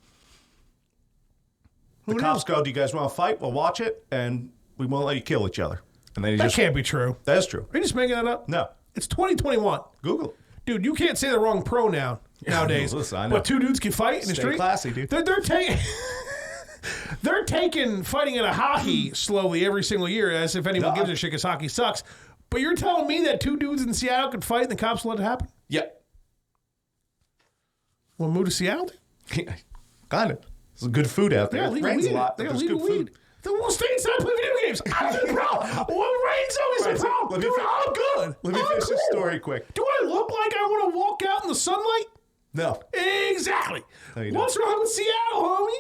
The cops go, do you guys want to fight? We'll watch it, and we won't let you kill each other. And then that can't be true. That is true. Are you just making that up? No. It's 2021. Google it. Dude, you can't say the wrong pronoun nowadays. Listen, I know. But two dudes can fight in the street. Stay classy, dude. They're taking fighting in a hockey slowly every single year, as if anyone gives a shit, because hockey sucks. But you're telling me that two dudes in Seattle could fight and the cops let it happen? Yep. We'll move to Seattle? Kind of. There's good food out there. It rains a lot. They got legal weed. We'll stay inside and play video games. I have no problem. What rain's always a problem? Dude, I'm good. Let me finish this story quick. Do I look like I want to walk out in the sunlight? No. Exactly. No, you What's wrong with Seattle, homie?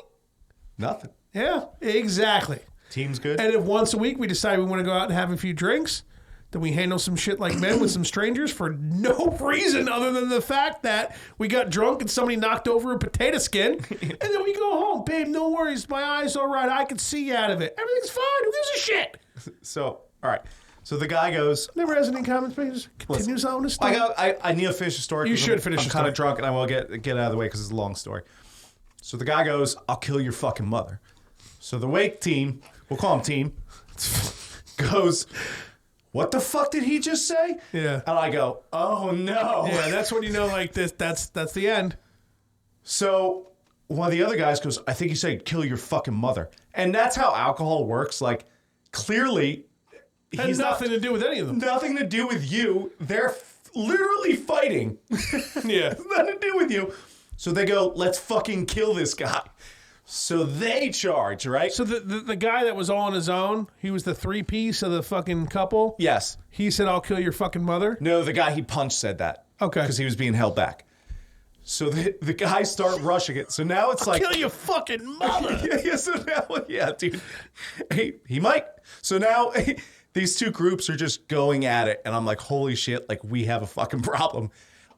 Nothing. Yeah, exactly. Team's good. And if once a week we decide we want to go out and have a few drinks, then we handle some shit like men with some strangers for no reason other than the fact that we got drunk and somebody knocked over a potato skin. And then we go home. Babe, no worries. My eye's all right. I can see out of it. Everything's fine. Who gives a shit? So, all right. So the guy goes. Never has any comments, please. Continues on the story. I need to finish the story. You should finish I'm the kind story. of drunk and I will get out of the way because it's a long story. So the guy goes, I'll kill your fucking mother. So the wake team, we'll call him team, goes, what the fuck did he just say? Yeah. And I go, oh no. Yeah, that's when you know, like, that's the end. So one of the other guys goes, I think you said kill your fucking mother. And that's how alcohol works. Like, clearly, Has nothing to do with any of them. nothing to do with you. They're literally fighting. Yeah. Nothing to do with you. So they go, let's fucking kill this guy. So they charge, right? So the guy that was all on his own, he was the 3-piece of the fucking couple. Yes. He said, I'll kill your fucking mother. No, the guy he punched said that. Okay. Because he was being held back. So the guys start rushing it. So now it's like... Kill your fucking mother. yeah, so now, yeah, dude. He might. So now these two groups are just going at it. And I'm like, holy shit, like we have a fucking problem.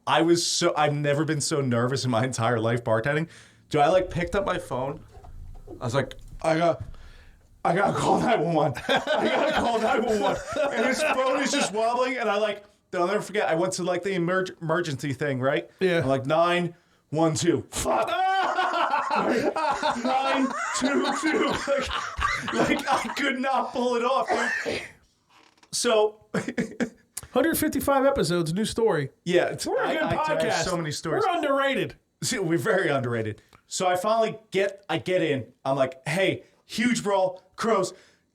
I've never been so nervous in my entire life bartending. Dude, I like picked up my phone. I was like, I gotta call 911. I gotta call 911. And his phone is just wobbling. And I'll never forget, I went to like the emergency thing, right? Yeah. I'm like, 912. Fuck. 922. Like I could not pull it off, dude. So 155 episodes, new story. yeah, We're a good I podcast. have so many stories. We're underrated. See, we're very underrated. So I finally get in. I'm like, hey, huge brawl, crows,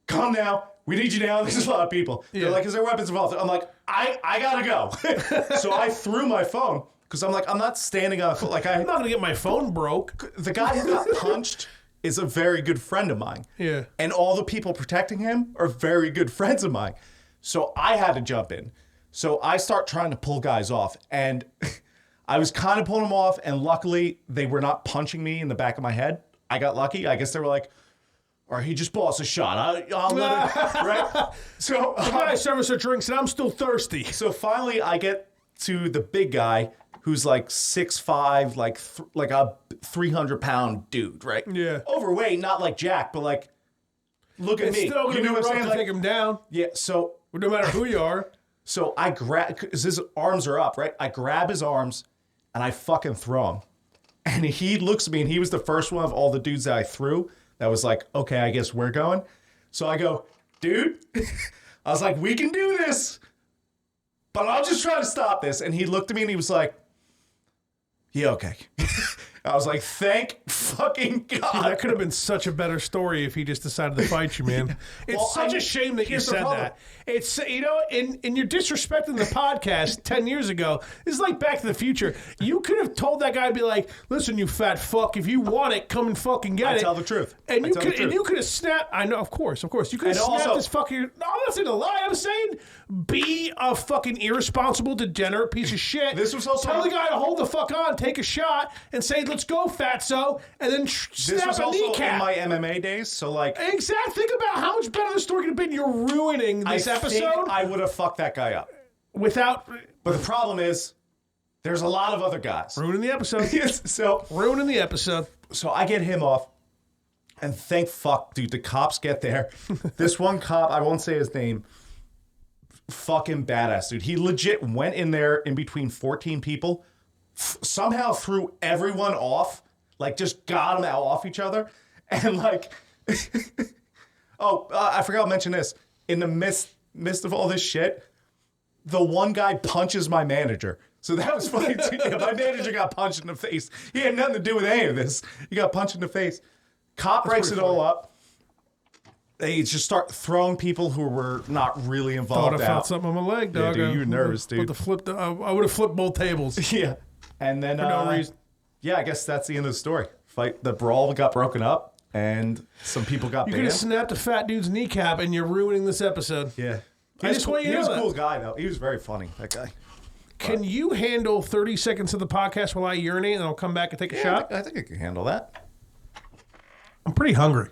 come now. We need you now. There's a lot of people. Yeah. They're like, is there weapons involved? I'm like, I gotta go. So I threw my phone because I'm like, I'm not standing on a foot. Like I'm not going to get my phone broke. the guy who got punched is a very good friend of mine. Yeah. And all the people protecting him are very good friends of mine. So I had to jump in. So I start trying to pull guys off. And I was kind of pulling them off. And luckily, they were not punching me in the back of my head. I got lucky. I guess they were like, all right, he just bought us a shot. I'll let it, right? So I service our drinks and I'm still thirsty. so finally, I get to the big guy who's like 6'5", like a 300-pound dude, right? Yeah. Overweight, not like Jack, but like, look at It's me. still going to be what I'm rough saying? to Like, take him down, yeah. So no matter who you are. I grab, because his arms are up, right? I grab his arms and I fucking throw him. And he looks at me, and he was the first one of all the dudes that I threw that was like, okay, I guess we're going. So I go, dude, I was like, we can do this, but I'll just try to stop this. And he looked at me and he was like, yeah, okay. I was like, thank fucking God. That could have been such a better story if he just decided to fight you, man. It's Well, such a shame that you here's the said problem. that. It's, you know, and you're disrespecting the podcast 10 years ago. It's like Back to the Future. You could have told that guy, be like, listen, you fat fuck, if you want it, come and fucking get I it. tell the truth. And I you tell the could, and truth. you could have snapped. I know, of course. You could have And snapped also- this fucking. No, I'm not saying a lie. I'm saying be a fucking irresponsible, degenerate piece of shit. This was also- tell the guy to hold the fuck on, take a shot, and say, "Let's go, fatso," and then This snap was a also kneecap. in my MMA days, so like, Exactly. Think about how much better the story could have been. You're ruining this I episode think I would have fucked that guy up. without But the problem is, there's a lot of other guys. ruining the episode. Yes, so Ruining the episode. I get him off, and thank fuck, dude, the cops get there. This one cop, I won't say his name, fucking badass, dude. He legit went in there in between 14 people, somehow threw everyone off, like just got them out off each other, and like, I forgot to mention this. In the midst of all this shit, the one guy punches my manager. So that was funny too. Yeah, my manager got punched in the face. He had nothing to do with any of this. He got punched in the face. Cop breaks it all up. They just start throwing people who were not really Thought involved I felt out. something on my leg, Yeah, dog. dude, you were nervous, dude. I would have flipped both tables Yeah. And then for no reason. yeah, I guess that's the end of the story. The brawl got broken up and some people got You could have banned. snapped a fat dude's kneecap, and you're ruining this episode. Yeah. I just want you to He was know a that. cool guy though. He was very funny, that guy. Can you handle 30 seconds of the podcast while I urinate and I'll come back and take a shot? I think I can handle that. I'm pretty hungry.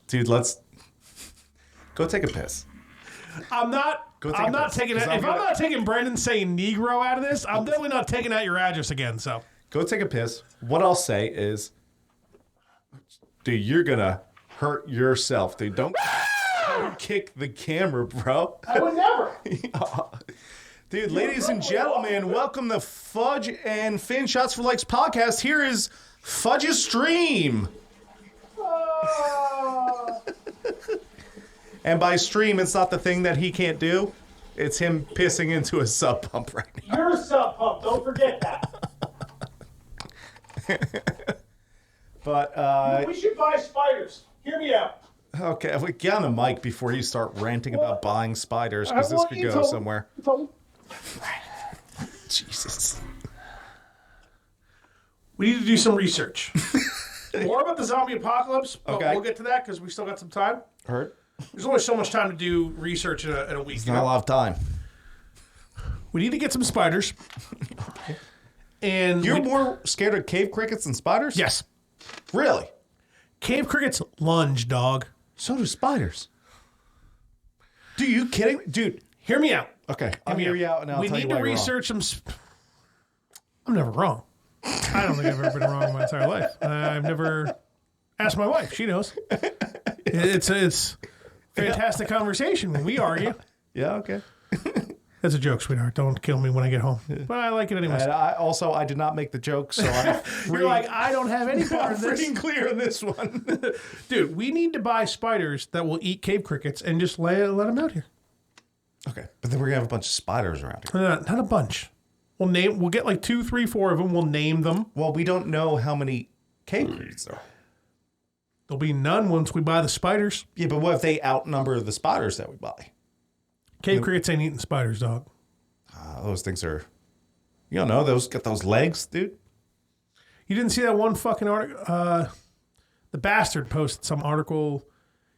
Dude, let's go take a piss. I'm not taking it. If I'm not taking Brendan saying Negro out of this, I'm definitely not taking out your address again. So go take a piss. What I'll say is, dude, you're gonna hurt yourself, dude. Don't kick the camera, bro. I would never. Dude, ladies and gentlemen, welcome to Fudge and Finn Shots for Likes podcast. Here is Fudge's stream. And by stream, it's not the thing that he can't do. It's him pissing into a sub pump right now. You're a sub pump. Don't forget that. But we should buy spiders. Hear me out. okay, get on the mic before you start ranting about buying spiders, because this could go somewhere. Jesus. We need to do some research. More about the zombie apocalypse, but Okay. we'll get to that because we still got some time. Hurt? There's only so much time to do research in a week. Not a lot of time. We need to get some spiders. And You're more scared of cave crickets than spiders? yes, Really? cave crickets lunge, dog. So do spiders. Dude, you kidding me? Dude. Hear me out. Okay, I'll hear you out and I'll we tell need you to why you're research some. I'm never wrong. I don't think I've ever been wrong in my entire life. I've never asked my wife. She knows. It's fantastic conversation when we argue. wrong. Yeah, okay. That's a joke, sweetheart. Don't kill me when I get home. But I like it anyways. And I did not make the joke, so I'm You're like, I don't have any part of this. freaking clear on this one. Dude, we need to buy spiders that will eat cave crickets and just let them out here. Okay, but then we're gonna have a bunch of spiders around here. Not a bunch. We'll get like 2, 3, 4 of them. We'll name them. Well, we don't know how many cave crickets there are. There'll be none once we buy the spiders. Yeah, but what if they outnumber the spiders that we buy? Cave crickets ain't eating spiders, dog. Those things are, you don't know, those got those legs, dude. You didn't see that one fucking article? The bastard posted some article.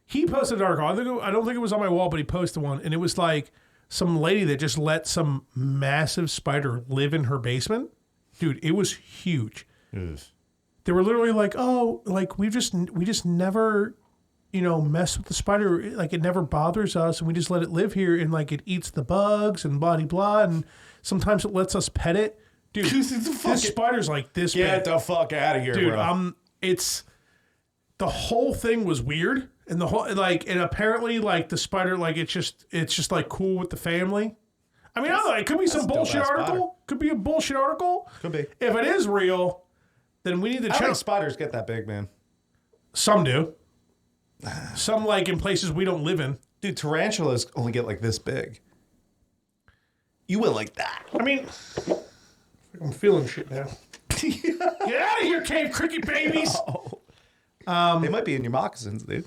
He posted an article. I don't think it was on my wall, but he posted one. And it was like some lady that just let some massive spider live in her basement. Dude, it was huge. Ugh. They were literally like, oh, like we just never, mess with the spider. Like it never bothers us, and we just let it live here, and like it eats the bugs and blah blah, and sometimes it lets us pet it. Dude, this spider's like this big. Get the fuck out of here, Dude, bro. It's the whole thing was weird, and the whole and apparently like the spider it's just like cool with the family. I mean, I don't know. It could be some bullshit article. Spider. Could be a bullshit article. Could be. If it is real, then we need to I check. think spiders get that big, man. Some do. Some like in places we don't live in. Dude, tarantulas only get like this big. You went like that. I mean, I'm feeling shit now. Get out of here, cave cricket babies. They might be in your moccasins, dude.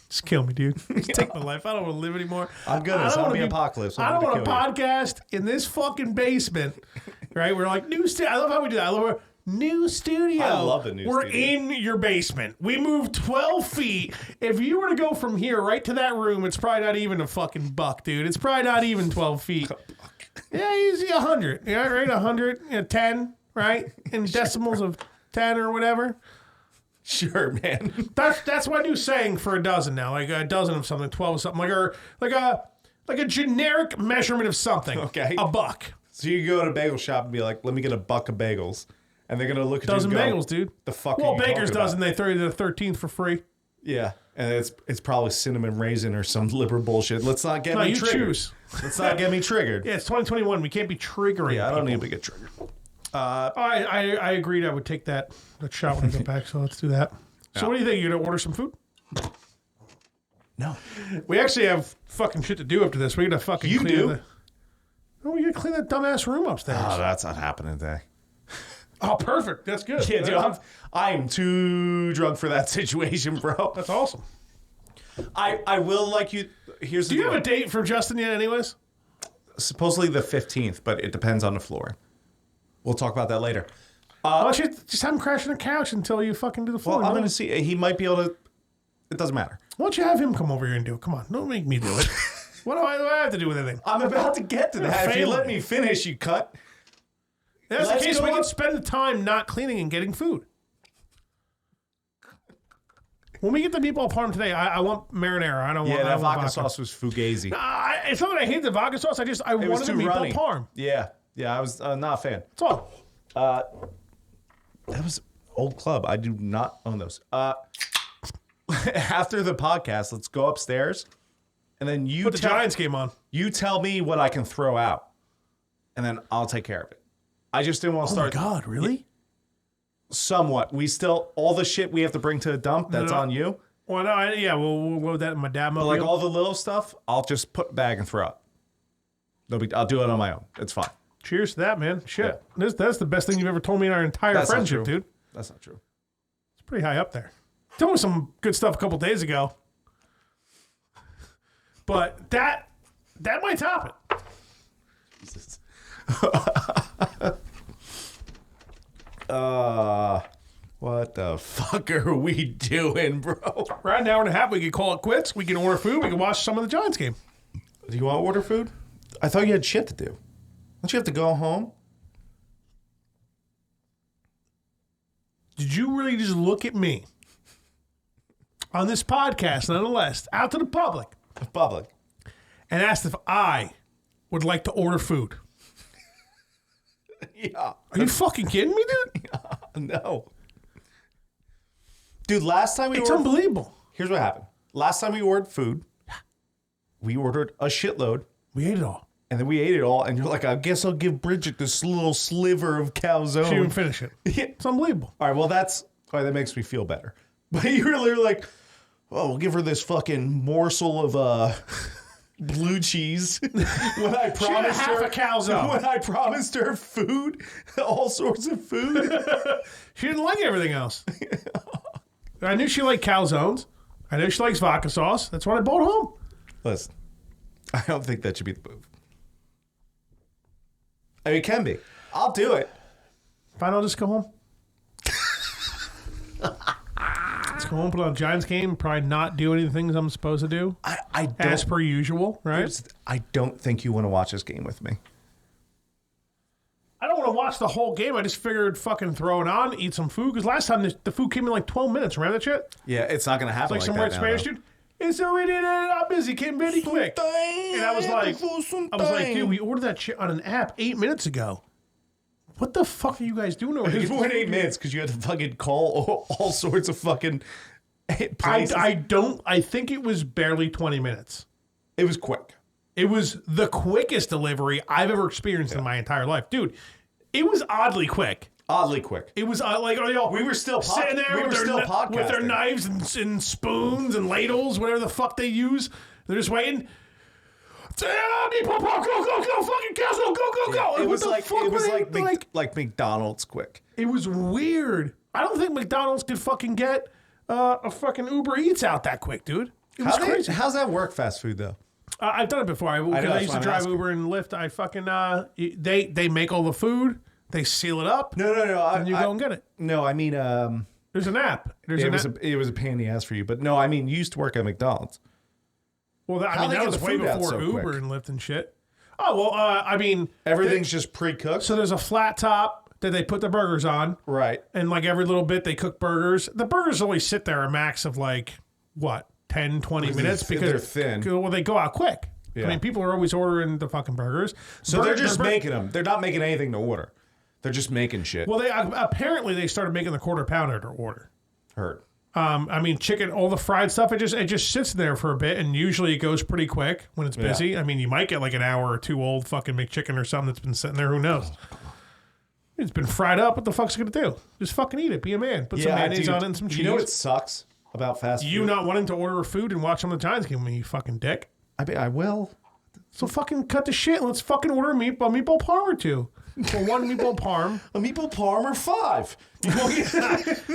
Just kill me, dude. Just take my life. I don't want to live anymore. I'm good. It's zombie apocalypse. I don't want to podcast in this fucking basement. Right? We're like, new studio. I love how we do that. I love our new studio. I love the new We're studio. in your basement. We moved 12 feet. If you were to go from here right to that room, it's probably not even a fucking buck, dude. It's probably not even 12 feet. Yeah, easy 100. Yeah, right? 100, 10, right? In decimals of 10 or whatever. Sure, man. That's my new saying for a dozen now. Like a dozen of something, 12 of something. Like a generic measurement of something. Okay. A buck. So you go to a bagel shop and be like, let me get a buck of bagels. And they're going to look at Dozen you and go, bagels, dude. The fuck Well, are you Baker's talking dozen, about? they throw you the 13th for free. Yeah. And it's probably cinnamon raisin or some liberal bullshit. Let's not get No, me you triggered. choose. Let's not get me triggered. Yeah, it's 2021. We can't be triggering. Yeah, I don't people. need to get triggered. I agreed I would take that shot when I get back, so let's do that. So what do you think? You gonna order some food? No. We actually have fucking shit to do after this. We gotta fucking You clean do? we gotta clean that dumbass room upstairs. Oh, that's not happening today. Oh, perfect. That's good. Yeah, dude, I'm too drunk for that situation, bro. That's awesome. I will like you. Here's the Do you deal. have a date for Justin yet, anyways? Supposedly the 15th, but it depends on the floor. We'll talk about that later. Why don't you just have him crash on the couch until you fucking do the floor? Well, I'm no? going to see. He might be able to. It doesn't matter. Why don't you have him come over here and do it? Come on, don't make me do it. What do I have to do with anything? I'm about to get to that. If you let me finish, you cut. That's the case. We can spend the time not cleaning and getting food. When we get the meatball parm today, I want marinara. I don't want. Yeah, that vodka sauce was fugazi. It's not that I hate the vodka sauce. I wanted the meatball parm. Yeah, I was not a fan. That's all. That was old club. I do not own those. After the podcast, let's go upstairs, and then you put the Giants game on. You tell me what I can throw out, and then I'll take care of it. I just didn't want to start. Oh my God, really? Somewhat. We still all the shit we have to bring to the dump. That's on you. Well, no, we'll load that in my dad mobile. But like all the little stuff, I'll just put bag and throw out. I'll do it on my own. It's fine. Cheers to that, man. Shit, that's the best thing you've ever told me in our entire friendship, dude. That's not true. It's pretty high up there. Told me some good stuff a couple days ago, but that might top it. Jesus. What the fuck are we doing, bro? Right, an hour and a half, we can call it quits. We can order food. We can watch some of the Giants game. Do you want to order food? I thought you had shit to do. Don't you have to go home? Did you really just look at me on this podcast, nonetheless, out to the public, and asked if I would like to order food? Yeah. Are you fucking kidding me, dude? No. Dude, last time It's unbelievable. Here's what happened. Last time we ordered food, we ordered a shitload. We ate it all. And then we ate it all, and you're like, I guess I'll give Bridget this little sliver of calzone. She didn't finish it. Yeah. It's unbelievable. All right, well, that makes me feel better. But you were literally like, oh, we'll give her this fucking morsel of blue cheese when I promised her a calzone. When I promised her food, all sorts of food. She didn't like everything else. I knew she liked calzones. I know she likes vodka sauce. That's what I brought home. Listen, I don't think that should be the move. I mean, it can be. I'll do it. Fine, I'll just go home. Let's go home, put on a Giants game, probably not do any of the things I'm supposed to do. I don't, as per usual, right? I don't think you want to watch this game with me. I don't want to watch the whole game. I just figured fucking throw it on, eat some food. Because last time the food came in like 12 minutes. Remember that shit? Yeah, it's not going to happen It's like some that weird now, Spanish though. dude. And so we did it. I'm busy. Came very quick. And I was like, dude, we ordered that shit on an app 8 minutes ago. What the fuck are you guys doing over here? It was more than 8 minutes because you had to fucking call all sorts of fucking places. I think it was barely 20 minutes. It was quick. It was the quickest delivery I've ever experienced in my entire life. Dude, it was oddly quick. Oddly quick. It was like, we were still sitting there with their knives and spoons and ladles, whatever the fuck they use. They're just waiting. Go, fucking Castle, go. It was like McDonald's quick. It was weird. I don't think McDonald's could fucking get a fucking Uber Eats out that quick, dude. It was crazy. How's that work, fast food, though? I've done it before. I used to drive Uber and Lyft. I fucking, they make all the food. They seal it up. No. And you go and get it. No, I mean, there's an app. It was a pain in the ass for you. But no, I mean, you used to work at McDonald's. Well, that was way before Uber and Lyft and shit. Oh, well, I mean. Everything's just pre-cooked? So there's a flat top that they put the burgers on. Right. And like every little bit, they cook burgers. The burgers only sit there a max of like, what, 10, 20 minutes? Because they're thin. Well, they go out quick. Yeah. I mean, people are always ordering the fucking burgers. So they're just making them. They're not making anything to order. They're just making shit. Well, apparently they started making the quarter pounder to order. Heard. I mean, chicken, all the fried stuff, it just sits there for a bit, and usually it goes pretty quick when it's busy. Yeah. I mean, you might get like an hour or two old fucking McChicken or something that's been sitting there. Who knows? It's been fried up. What the fuck's it gonna do? Just fucking eat it. Be a man. Put some mayonnaise on it and some cheese. You know what sucks about fast food? You not wanting to order food and watch on the Giants game, you fucking dick. I will. So fucking cut the shit. Let's fucking order a meatball parm or two. For one meatball parm. A meatball parm or 5.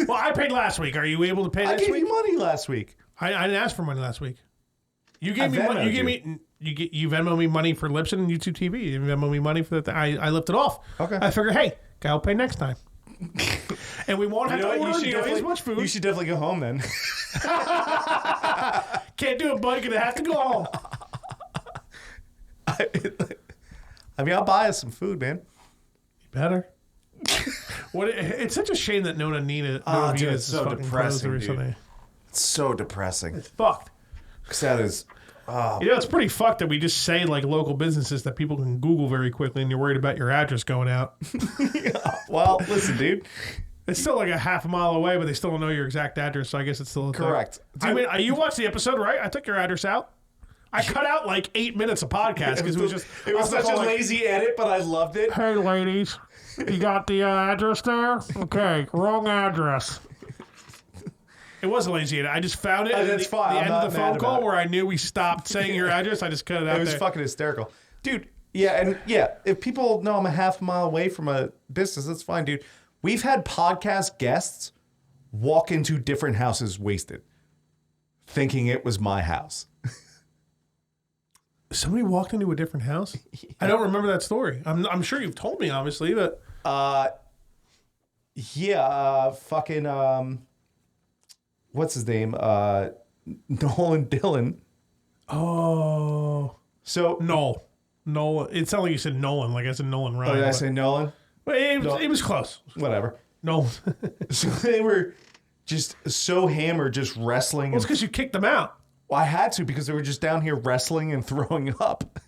Well, I paid last week. Are you able to pay this week? I gave you money last week. I didn't ask for money last week. You gave me money. You Venmo me money for Lipson and YouTube TV. You Venmo me money for that. I lifted off. Okay. I figured, hey, I'll pay next time. And we won't have to order as much food. You should definitely go home then. Can't do it, buddy. Gonna have to go home. I mean, I'll buy us some food, man. You better. It's such a shame that Nona Nina. Dude, it's so depressing, recently. dude. It's so depressing. It's fucked. Because that is... It's pretty fucked that we just say like local businesses that people can Google very quickly, and you're worried about your address going out. Well, listen, dude. It's still like a half a mile away, but they still don't know your exact address, so I guess it's still correct. I mean, you watched the episode, right? I took your address out. I cut out like 8 minutes of podcast because it was such a lazy edit, but I loved it. Hey, ladies, you got the address there? Okay, wrong address. It wasn't lazy edit. I just found it. That's fine. The end of the phone call where I knew we stopped saying your address. I just cut it out. It was fucking hysterical, dude. Yeah, if people know I'm a half mile away from a business, that's fine, dude. We've had podcast guests walk into different houses wasted, thinking it was my house. Somebody walked into a different house? Yeah. I don't remember that story. I'm sure you've told me, obviously, but... what's his name? Nolan Dillon. Oh. So... Nolan. It sounded like you said Nolan, like I said Nolan Ryan. Oh, did I say Nolan? But it was close. Whatever. Nolan. So they were just so hammered, just wrestling. Well, it's because you kicked them out. Well, I had to because they were just down here wrestling and throwing up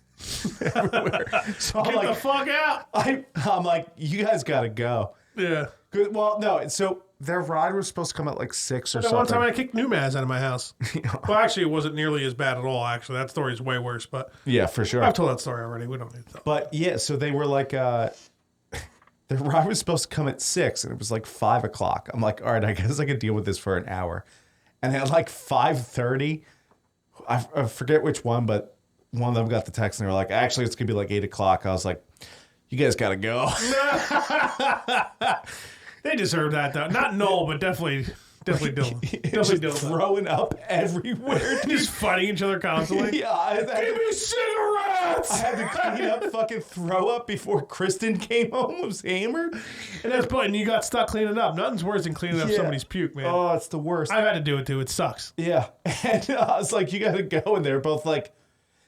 everywhere. So Get the fuck out. I'm like, you guys got to go. Yeah. Well, no. So their ride was supposed to come at like 6 or something. One time I kicked Numaz out of my house. Well, actually, it wasn't nearly as bad at all, actually. That story is way worse, but... Yeah, for sure. I've told that story already. We don't need to tell. But, yeah, so they were like... their ride was supposed to come at 6, and it was like 5 o'clock. I'm like, all right, I guess I could deal with this for an hour. And at like 5:30, I forget which one, but one of them got the text, and they were like, actually, it's going to be like 8 o'clock. I was like, you guys got to go. They deserve that, though. Not Noel, but definitely Dylan. Definitely Dylan. Throwing up everywhere. Just fighting each other constantly. Yeah. Give me cigarettes! I had to clean up fucking throw up before Kristen came home. Was hammered. And that's and you got stuck cleaning up. Nothing's worse than cleaning up somebody's puke, man. Oh, it's the worst. I've had to do it, too. It sucks. Yeah. And I was like, you got to go. And they're both like,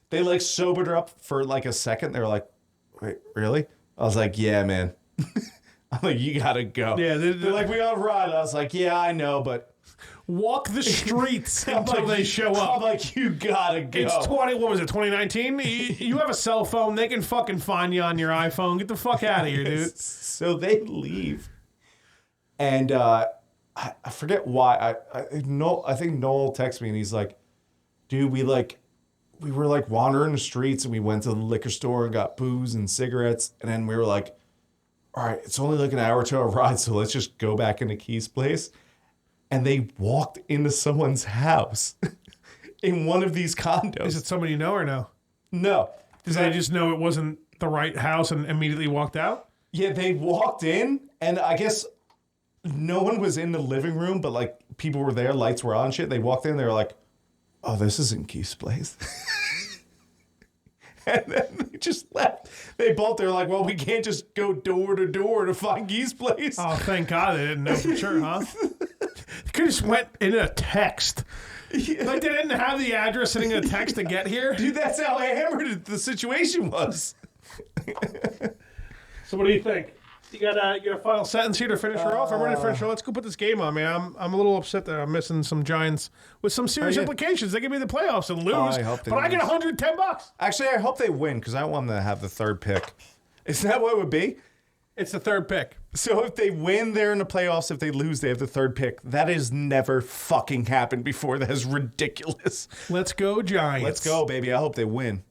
they like sobered her up for like a second. They were like, wait, really? I was like, yeah, man. I'm like, you gotta go. Yeah, they're like, we gotta ride. I was like, yeah, I know, but walk the streets until they show up. I'm like, you gotta go. It's 2019? You have a cell phone. They can fucking find you on your iPhone. Get the fuck out of here, dude. So they leave, and I forget why. I think Noel texted me and he's like, dude, we were like wandering the streets and we went to the liquor store and got booze and cigarettes, and then we were like, all right, it's only like an hour to our ride, so let's just go back into Keith's place. And they walked into someone's house in one of these condos. Is it somebody you know or no? No. Did they just know it wasn't the right house and immediately walked out? Yeah, they walked in, and I guess no one was in the living room, but like people were there, lights were on and shit. They walked in, they were like, oh, this isn't Keith's place. And then they just left. They're like, well, we can't just go door to door to find Keith's place. Oh, thank God they didn't know for sure, huh? They could have just went in a text. Yeah. Like they didn't have the address sitting in a text to get here. Dude, that's how hammered the situation was. So what do you think? You got a final sentence here to finish her off? I'm ready to finish her. Let's go put this game on, man. I'm a little upset that I'm missing some Giants with some serious implications. They could be the playoffs and lose, I get $110. Actually, I hope they win because I want them to have the third pick. Is that what it would be? It's the third pick. So if they win, they're in the playoffs. If they lose, they have the third pick. That has never fucking happened before. That is ridiculous. Let's go, Giants. Let's go, baby. I hope they win.